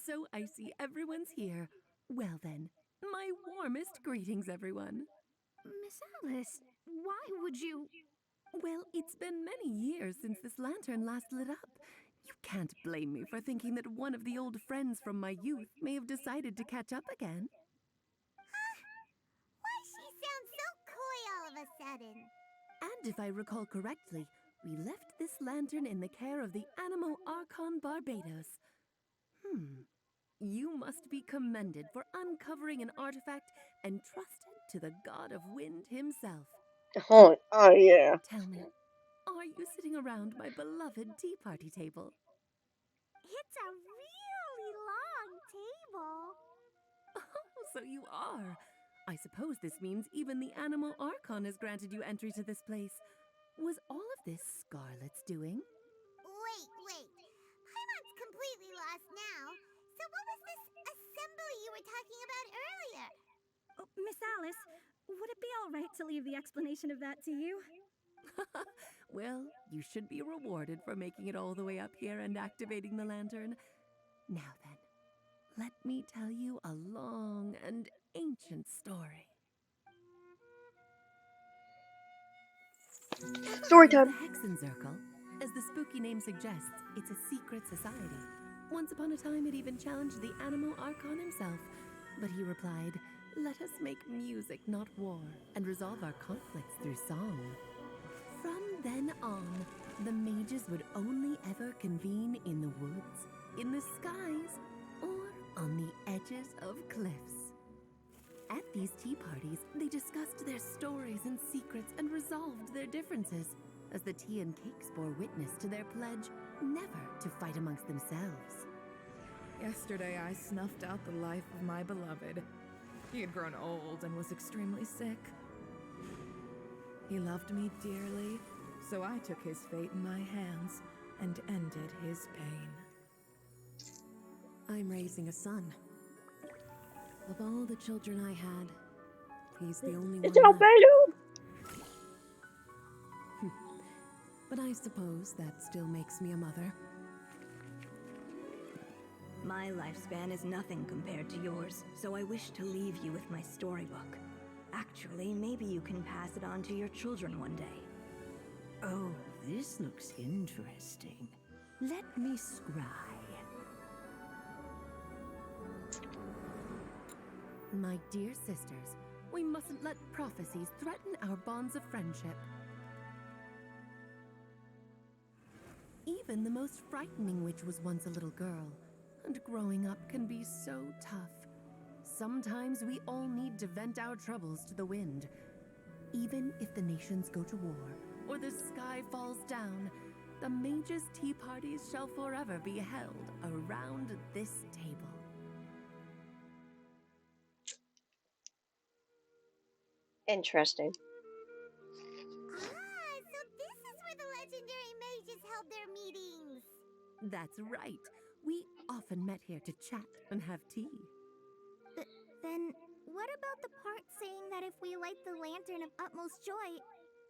So I see everyone's here. Well then, my warmest greetings, everyone. Miss Alice, why would you... Well, it's been many years since this lantern last lit up. You can't blame me for thinking that one of the old friends from my youth may have decided to catch up again. Why she sounds so coy all of a sudden? And if I recall correctly, we left this lantern in the care of the Animo Archon Barbados. You must be commended for uncovering an artifact entrusted to the god of wind himself. Oh yeah. Tell me, are you sitting around my beloved tea party table? It's a really long table. Oh, so you are. I suppose this means even the Animo Archon has granted you entry to this place. Was all of this Scarlet's doing? Wait. Paimon's completely lost now. So what was this assembly you were talking about earlier? Oh, Miss Alice, would it be all right to leave the explanation of that to you? Well, you should be rewarded for making it all the way up here and activating the lantern. Now then, let me tell you a long and ancient story. Story time. The Hexen Circle, as the spooky name suggests, it's a secret society. Once upon a time, it even challenged the Animo Archon himself, but he replied, "Let us make music, not war, and resolve our conflicts through song." From then on, the mages would only ever convene in the woods, in the skies, or on the edges of cliffs. At these tea parties, they discussed their stories and secrets and resolved their differences, as the tea and cakes bore witness to their pledge never to fight amongst themselves. Yesterday, I snuffed out the life of my beloved. He had grown old and was extremely sick. He loved me dearly, so I took his fate in my hands and ended his pain. I'm raising a son. Of all the children I had, he's the only It's one left. Albedo! But I suppose that still makes me a mother. My lifespan is nothing compared to yours, so I wish to leave you with my storybook. Actually, maybe you can pass it on to your children one day. Oh, this looks interesting. Let me scry. My dear sisters, we mustn't let prophecies threaten our bonds of friendship. Even the most frightening witch was once a little girl, and growing up can be so tough. Sometimes we all need to vent our troubles to the wind. Even if the nations go to war, or the sky falls down, the mages' tea parties shall forever be held around this table. Interesting. So this is where the legendary mages held their meetings. That's right. We often met here to chat and have tea. Then, what about the part saying that if we light the lantern of utmost joy,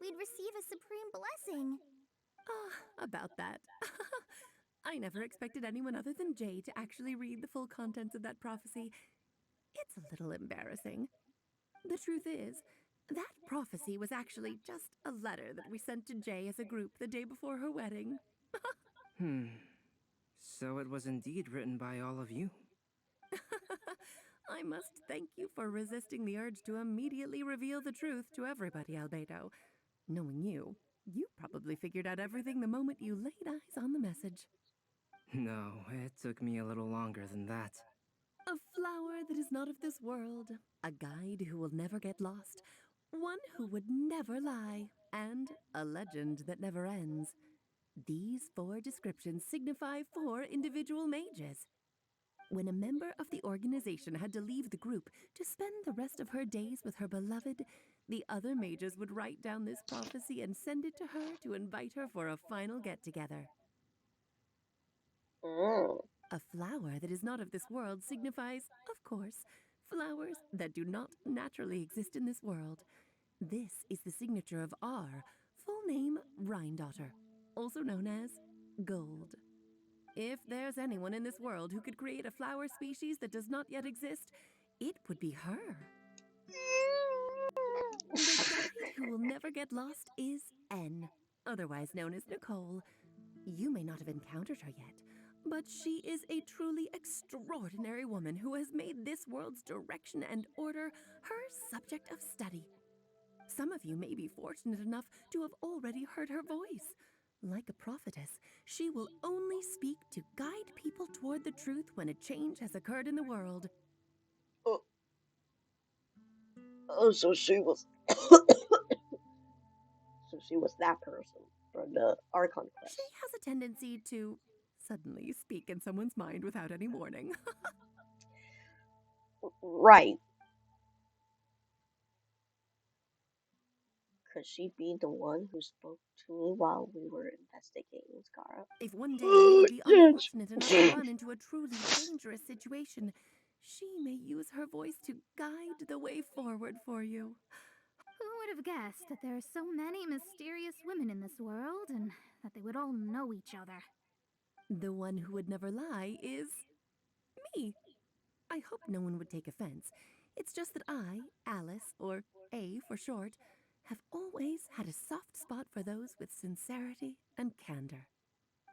we'd receive a supreme blessing? About that. I never expected anyone other than Jay to actually read the full contents of that prophecy. It's a little embarrassing. The truth is, that prophecy was actually just a letter that we sent to Jay as a group the day before her wedding. So it was indeed written by all of you. I must thank you for resisting the urge to immediately reveal the truth to everybody, Albedo. Knowing you, you probably figured out everything the moment you laid eyes on the message. No, it took me a little longer than that. A flower that is not of this world, a guide who will never get lost, one who would never lie, and a legend that never ends. These 4 descriptions signify 4 individual mages. When a member of the organization had to leave the group to spend the rest of her days with her beloved, the other mages would write down this prophecy and send it to her to invite her for a final get-together. A flower that is not of this world signifies, of course, flowers that do not naturally exist in this world. This is the signature of our full name, Rhindaughter, also known as Gold. If there's anyone in this world who could create a flower species that does not yet exist, it would be her. The guide who will never get lost is N, otherwise known as Nicole. You may not have encountered her yet, but she is a truly extraordinary woman who has made this world's direction and order her subject of study. Some of you may be fortunate enough to have already heard her voice. Like a prophetess, she will only speak to guide people toward the truth when a change has occurred in the world. So she was so she was that person from the Archon quest. She has a tendency to suddenly speak in someone's mind without any warning. Right. Could she be the one who spoke to me while we were investigating Scar? If one day you would be unfortunate enough to run into a truly dangerous situation, she may use her voice to guide the way forward for you. Who would have guessed that there are so many mysterious women in this world and that they would all know each other? The one who would never lie is me. I hope no one would take offense. It's just that I, Alice, or A for short, have always had a soft spot for those with sincerity and candor.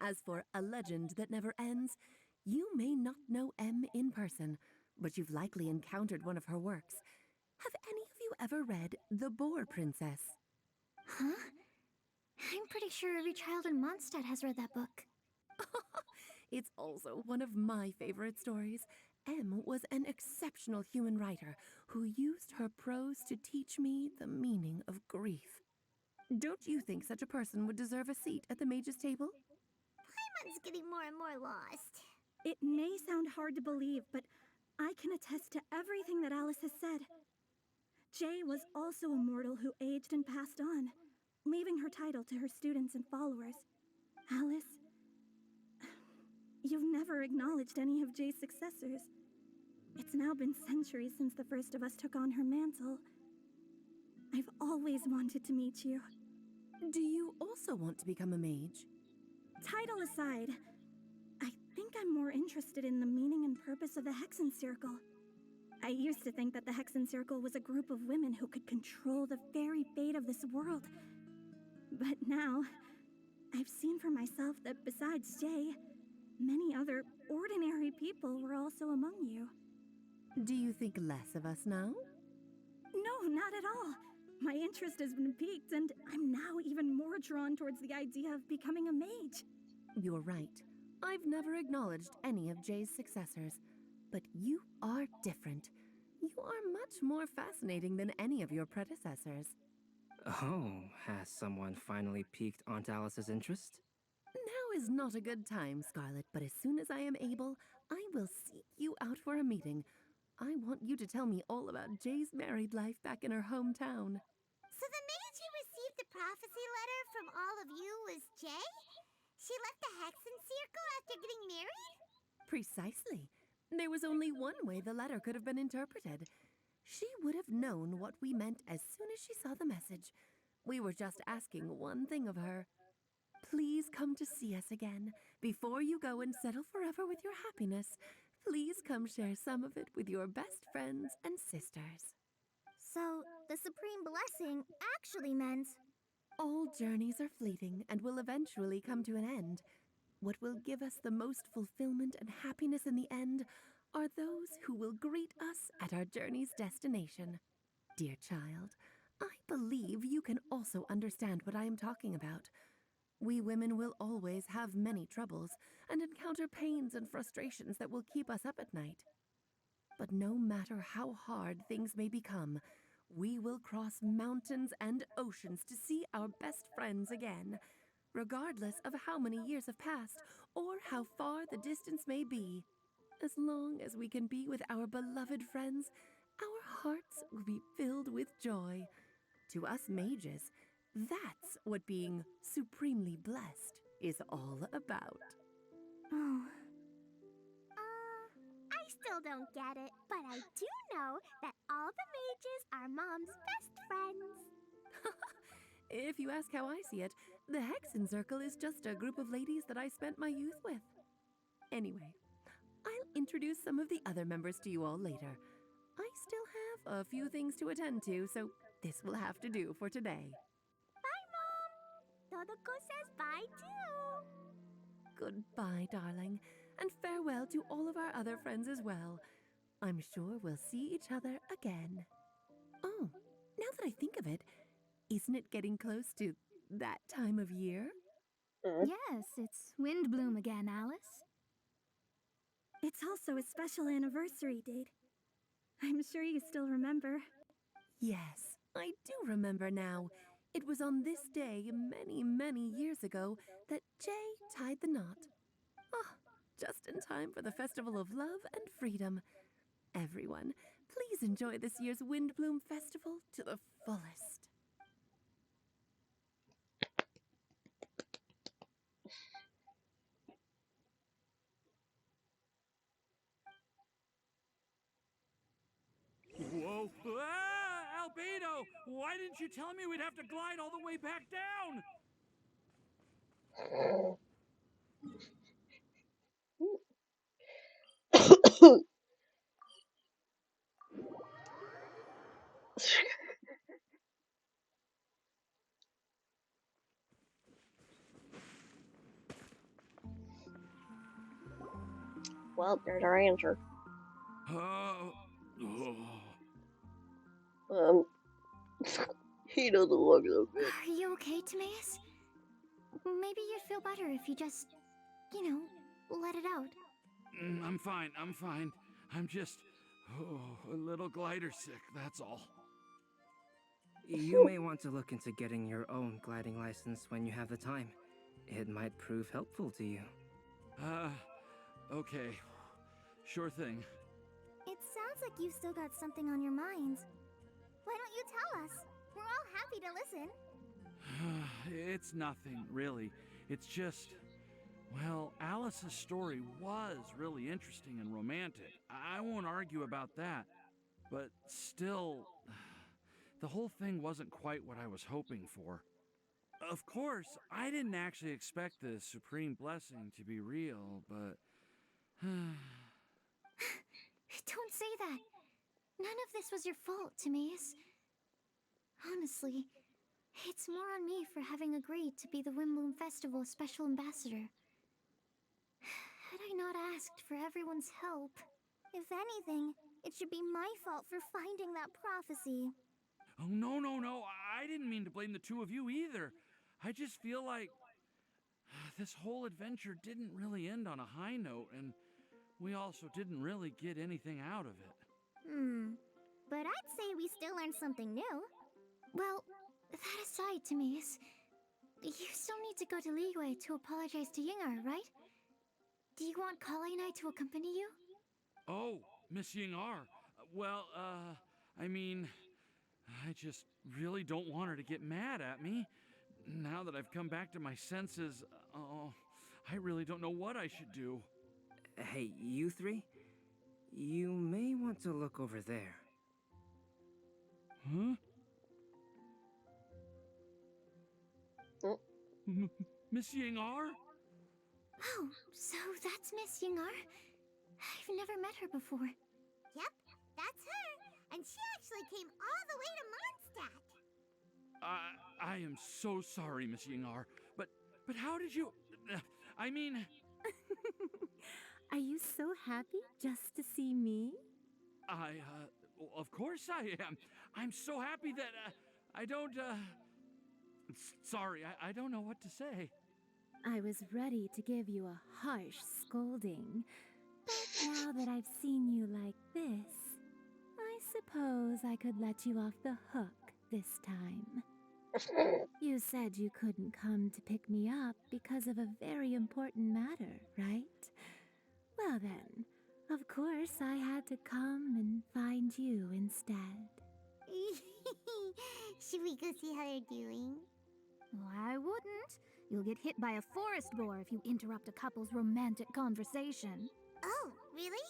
As for a legend that never ends, you may not know M in person, but you've likely encountered one of her works. Have any of you ever read The Boar Princess? Huh? I'm pretty sure every child in Mondstadt has read that book. It's also one of my favorite stories. M was an exceptional human writer who used her prose to teach me the meaning of grief. Don't you think such a person would deserve a seat at the mage's table? Paimon's getting more and more lost. It may sound hard to believe, but I can attest to everything that Alice has said. Jay was also a mortal who aged and passed on, leaving her title to her students and followers. Alice, you've never acknowledged any of Jay's successors. It's now been centuries since the first of us took on her mantle. I've always wanted to meet you. Do you also want to become a mage? Title aside, I think I'm more interested in the meaning and purpose of the Hexen Circle. I used to think that the Hexen Circle was a group of women who could control the very fate of this world. But now, I've seen for myself that besides Jay, many other ordinary people were also among you. Do you think less of us now? No, not at all. My interest has been piqued, and I'm now even more drawn towards the idea of becoming a mage. You're right. I've never acknowledged any of Jay's successors, but you are different. You are much more fascinating than any of your predecessors. Oh, has someone finally piqued Aunt Alice's interest? Now is not a good time, Scarlet, but as soon as I am able, I will seek you out for a meeting. I want you to tell me all about Jay's married life back in her hometown. So the mage who received the prophecy letter from all of you was Jay? She left the Hexen Circle after getting married? Precisely. There was only one way the letter could have been interpreted. She would have known what we meant as soon as she saw the message. We were just asking one thing of her. Please come to see us again. Before you go and settle forever with your happiness, please come share some of it with your best friends and sisters. So, the Supreme Blessing actually meant... All journeys are fleeting and will eventually come to an end. What will give us the most fulfillment and happiness in the end are those who will greet us at our journey's destination. Dear child, I believe you can also understand what I am talking about. We women will always have many troubles and encounter pains and frustrations that will keep us up at night. But no matter how hard things may become, we will cross mountains and oceans to see our best friends again, regardless of how many years have passed or how far the distance may be. As long as we can be with our beloved friends, our hearts will be filled with joy. To us mages, that's what being supremely blessed is all about. Oh. I still don't get it, but I do know that all the mages are Mom's best friends. If you ask how I see it, the Hexen Circle is just a group of ladies that I spent my youth with. Anyway, I'll introduce some of the other members to you all later. I still have a few things to attend to, so this will have to do for today. Bye, Mom! Todoko says bye, too! Goodbye, darling, and farewell to all of our other friends as well. I'm sure we'll see each other again. Oh, now that I think of it, isn't it getting close to that time of year? Yes, it's Windblume again, Alice. It's also a special anniversary date. I'm sure you still remember. Yes, I do remember now. It was on this day many, many years ago that Jay tied the knot. Ah, just in time for the Festival of Love and Freedom. Everyone, please enjoy this year's Windblume Festival to the fullest. Whoa! Ah, Albedo! Why didn't you tell me we'd have to glide all the way back down? Well, there's our answer. He doesn't look so good. Are you okay, Timaeus? Maybe you'd feel better if you just, let it out. I'm fine, I'm fine. I'm just, a little glider sick, that's all. You may want to look into getting your own gliding license when you have the time. It might prove helpful to you. Okay. Sure thing. It sounds like you've still got something on your mind. Why don't you tell us? We're all happy to listen. It's nothing, really. It's just, well, Alice's story was really interesting and romantic. I won't argue about that. But still, the whole thing wasn't quite what I was hoping for. Of course, I didn't actually expect the Supreme Blessing to be real, but... Don't say that. None of this was your fault, Timaeus. Honestly, it's more on me for having agreed to be the Windblume Festival Special Ambassador. Had I not asked for everyone's help... If anything, it should be my fault for finding that prophecy. Oh, no. I didn't mean to blame the two of you either. I just feel like this whole adventure didn't really end on a high note, and we also didn't really get anything out of it. But I'd say we still learned something new. Well, that aside, Timaeus, you still need to go to Liyue to apologize to Yingar, right? Do you want Kale and I to accompany you? Oh, Miss Yingar. Well, I mean, I just really don't want her to get mad at me. Now that I've come back to my senses, I really don't know what I should do. Hey, you three? You may want to look over there. Huh? Miss Yingar? Oh, so that's Miss Yingar? I've never met her before. Yep, that's her. And she actually came all the way to Mondstadt. I am so sorry, Miss Yingar, but how did you? I mean, Are you so happy just to see me? of course I am. I'm so happy that I don't. Sorry, I don't know what to say. I was ready to give you a harsh scolding, but now that I've seen you like this, I suppose I could let you off the hook this time. You said you couldn't come to pick me up because of a very important matter, right? Well then, of course I had to come and find you instead. Should we go see how they're doing? I wouldn't. You'll get hit by a forest boar if you interrupt a couple's romantic conversation. Oh, really?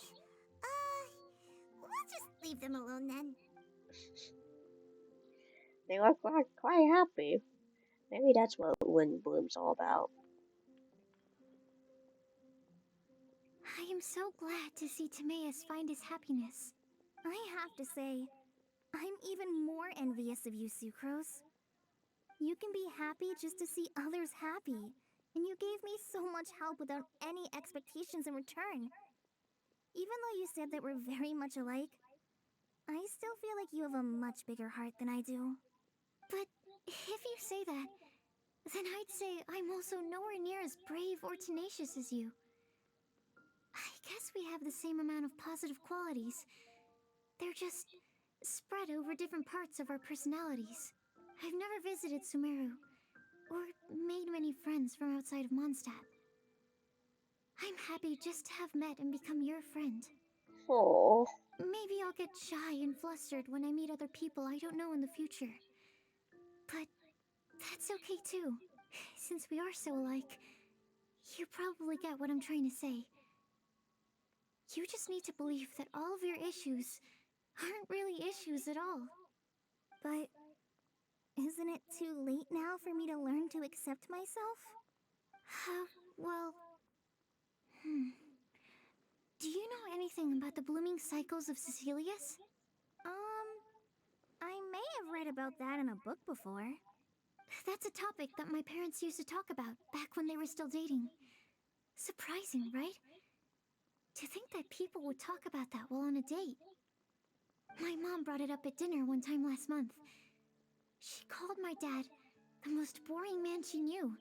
We'll just leave them alone then. They look quite happy. Maybe that's what Windblume's all about. I am so glad to see Timaeus find his happiness. I have to say, I'm even more envious of you, Sucrose. You can be happy just to see others happy, and you gave me so much help without any expectations in return. Even though you said that we're very much alike, I still feel like you have a much bigger heart than I do. But if you say that, then I'd say I'm also nowhere near as brave or tenacious as you. I guess we have the same amount of positive qualities. They're just spread over different parts of our personalities. I've never visited Sumeru, or made many friends from outside of Mondstadt. I'm happy just to have met and become your friend. Oh. Maybe I'll get shy and flustered when I meet other people I don't know in the future. But that's okay too. Since we are so alike, you probably get what I'm trying to say. You just need to believe that all of your issues aren't really issues at all. But isn't it too late now for me to learn to accept myself? Well... Do you know anything about the blooming cycles of Cecilius? I may have read about that in a book before. That's a topic that my parents used to talk about back when they were still dating. Surprising, right? To think that people would talk about that while on a date. My mom brought it up at dinner one time last month. She called my dad the most boring man she knew,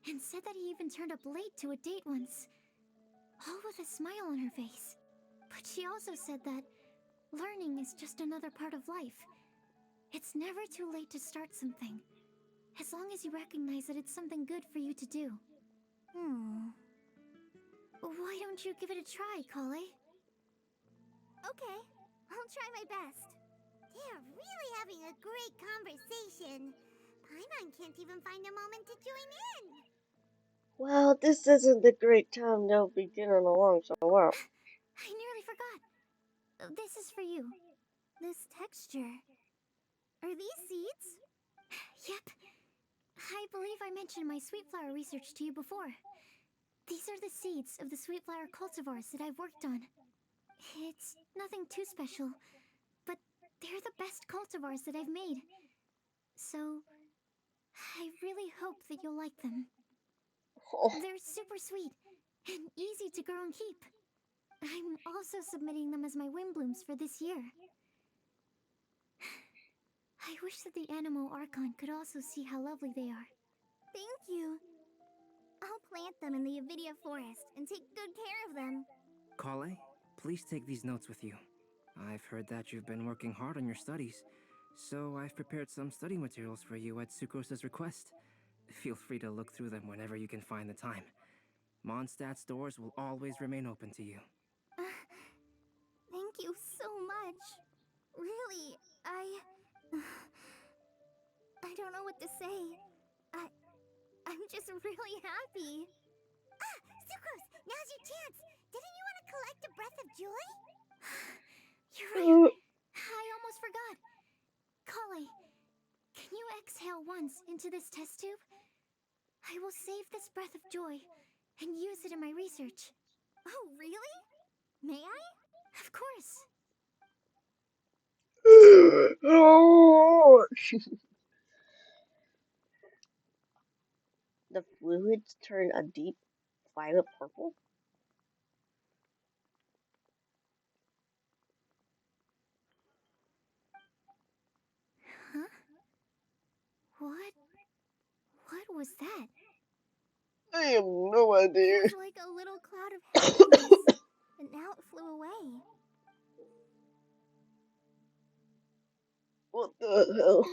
and said that he even turned up late to a date once, all with a smile on her face. But she also said that learning is just another part of life. It's never too late to start something, as long as you recognize that it's something good for you to do. Why don't you give it a try, Kale? Okay, I'll try my best. They're really having a great conversation. Paimon can't even find a moment to join in. Well, this isn't the great time they'll be getting along so well. I nearly forgot. This is for you. This texture. Are these seeds? Yep. I believe I mentioned my sweet flower research to you before. These are the seeds of the sweet flower cultivars that I've worked on. It's nothing too special, but they're the best cultivars that I've made. So, I really hope that you'll like them. Oh. They're super sweet and easy to grow and keep. I'm also submitting them as my Windblooms for this year. I wish that the Animo Archon could also see how lovely they are. Thank you. I'll plant them in the Avidia forest and take good care of them. Kale, please take these notes with you. I've heard that you've been working hard on your studies, so I've prepared some study materials for you at Sucrose's request. Feel free to look through them whenever you can find the time. Mondstadt's doors will always remain open to you. Thank you so much. Really, I don't know what to say. I'm just really happy. Ah, Sucrose, now's your chance. Didn't you want to collect a breath of joy? You're right. I almost forgot. Kale, can you exhale once into this test tube? I will save this breath of joy and use it in my research. Oh, really? May I? Of course. The fluids turn a deep violet purple? Huh? What was that? I have no idea. It was like a little cloud of happiness, and now it flew away. What the hell?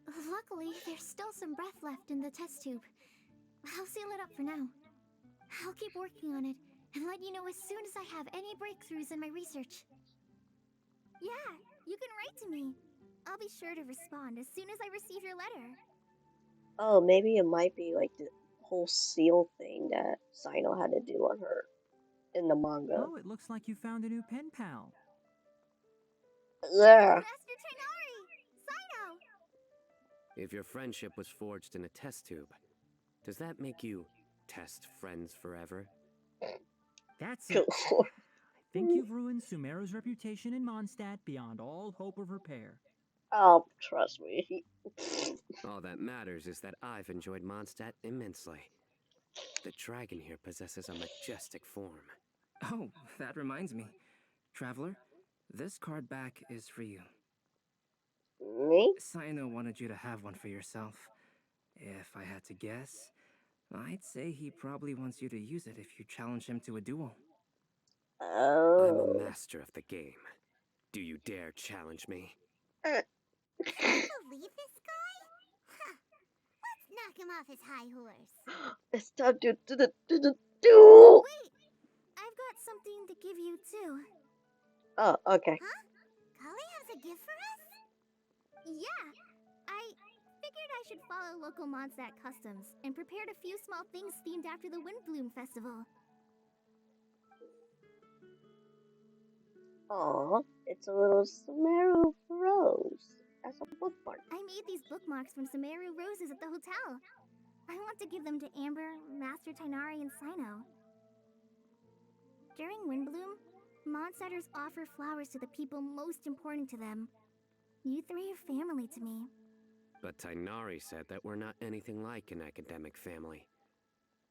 Well, luckily, there's still some breath left in the test tube. I'll seal it up for now. I'll keep working on it and let you know as soon as I have any breakthroughs in my research. Yeah, you can write to me. I'll be sure to respond as soon as I receive your letter. Oh, maybe it might be like the whole seal thing that Sino had to do on her in the manga. Oh, it looks like you found a new pen pal. Yeah. Master Tainari! Sino! If your friendship was forged in a test tube, does that make you test friends forever? That's it. I think you've ruined Sumeru's reputation in Mondstadt beyond all hope of repair. Oh, trust me. All that matters is that I've enjoyed Mondstadt immensely. The dragon here possesses a majestic form. Oh, that reminds me. Traveler, this card back is for you. Me? Sino wanted you to have one for yourself. If I had to guess, I'd say he probably wants you to use it if you challenge him to a duel. I'm a Oh. master of the game. Do you dare challenge me? Can you believe this guy? Huh. Let's knock him off his high horse. It's time to do. Wait! I've got something to give you, too. Oh, okay. Huh? Kali has a gift for us? Yeah! I figured I should follow local Mondstadt customs and prepared a few small things themed after the Windblume festival. Aw, it's a little Sumeru rose as a bookmark. I made these bookmarks from Sumeru roses at the hotel. I want to give them to Amber, Master Tainari, and Sino. During Windblume, Mondstatters offer flowers to the people most important to them. You three are family to me. But Tainari said that we're not anything like an academic family.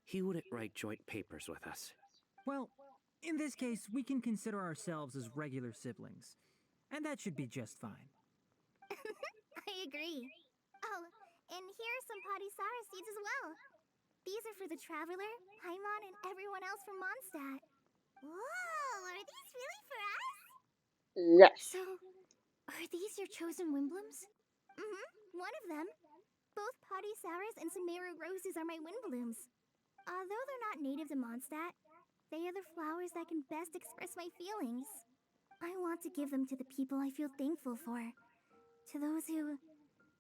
He wouldn't write joint papers with us. Well, in this case, we can consider ourselves as regular siblings. And that should be just fine. I agree. Oh, and here are some Podisara seeds as well. These are for the Traveler, Paimon, and everyone else from Mondstadt. Whoa, are these really for us? Yes. So, are these your chosen Windblooms? One of them. Both Podisaras and Sumeru roses are my Windblooms. Although they're not native to Mondstadt, they are the flowers that can best express my feelings. I want to give them to the people I feel thankful for. To those who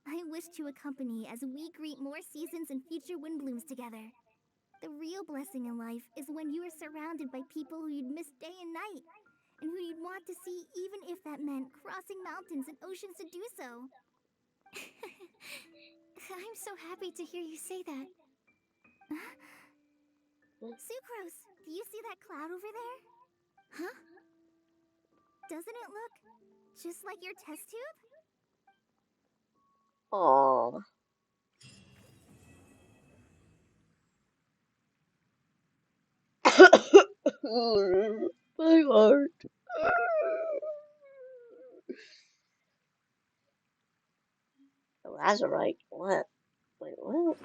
I wish to accompany as we greet more seasons and future Windblooms together. The real blessing in life is when you are surrounded by people who you'd miss day and night, and who you'd want to see even if that meant crossing mountains and oceans to do so. I'm so happy to hear you say that. Sucrose, do you see that cloud over there? Huh? Doesn't it look just like your test tube? Aw. My heart. Lazarite? What? Wait, what?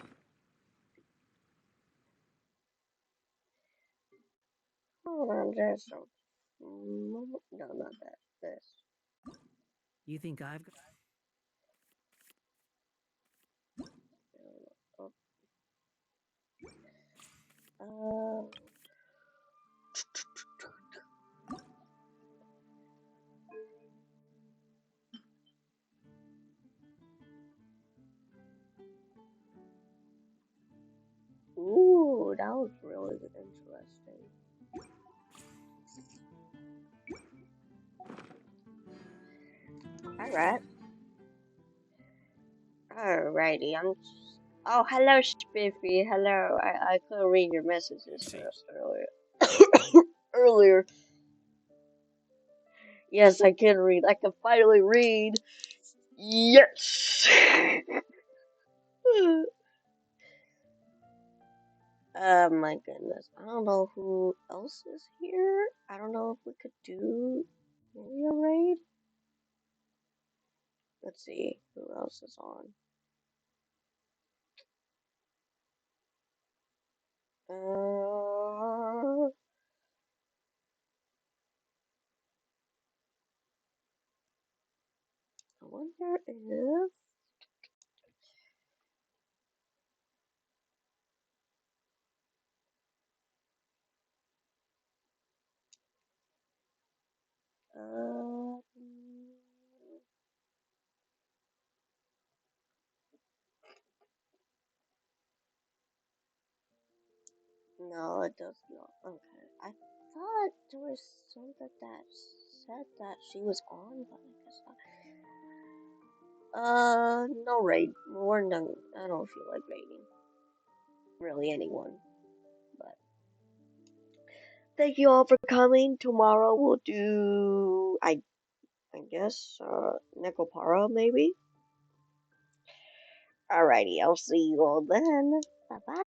Hold on, there's some. No, not that. This. You think I've got... Oh. Ooh, that was really interesting. Alright. Alrighty, Oh, hello, Spiffy. Hello. I couldn't read your messages earlier. Earlier. Yes, I can read. I can finally read. Yes! My goodness. I don't know who else is here. I don't know if we could do maybe a raid. Let's see who else is on. I wonder if no, it does not. Okay, I thought there was something that said that she was on, but I guess not. No raid. More none. I don't feel like raiding. Really, anyone. But thank you all for coming. Tomorrow we'll do, I guess, Necopara maybe. Alrighty, I'll see you all then. Bye bye.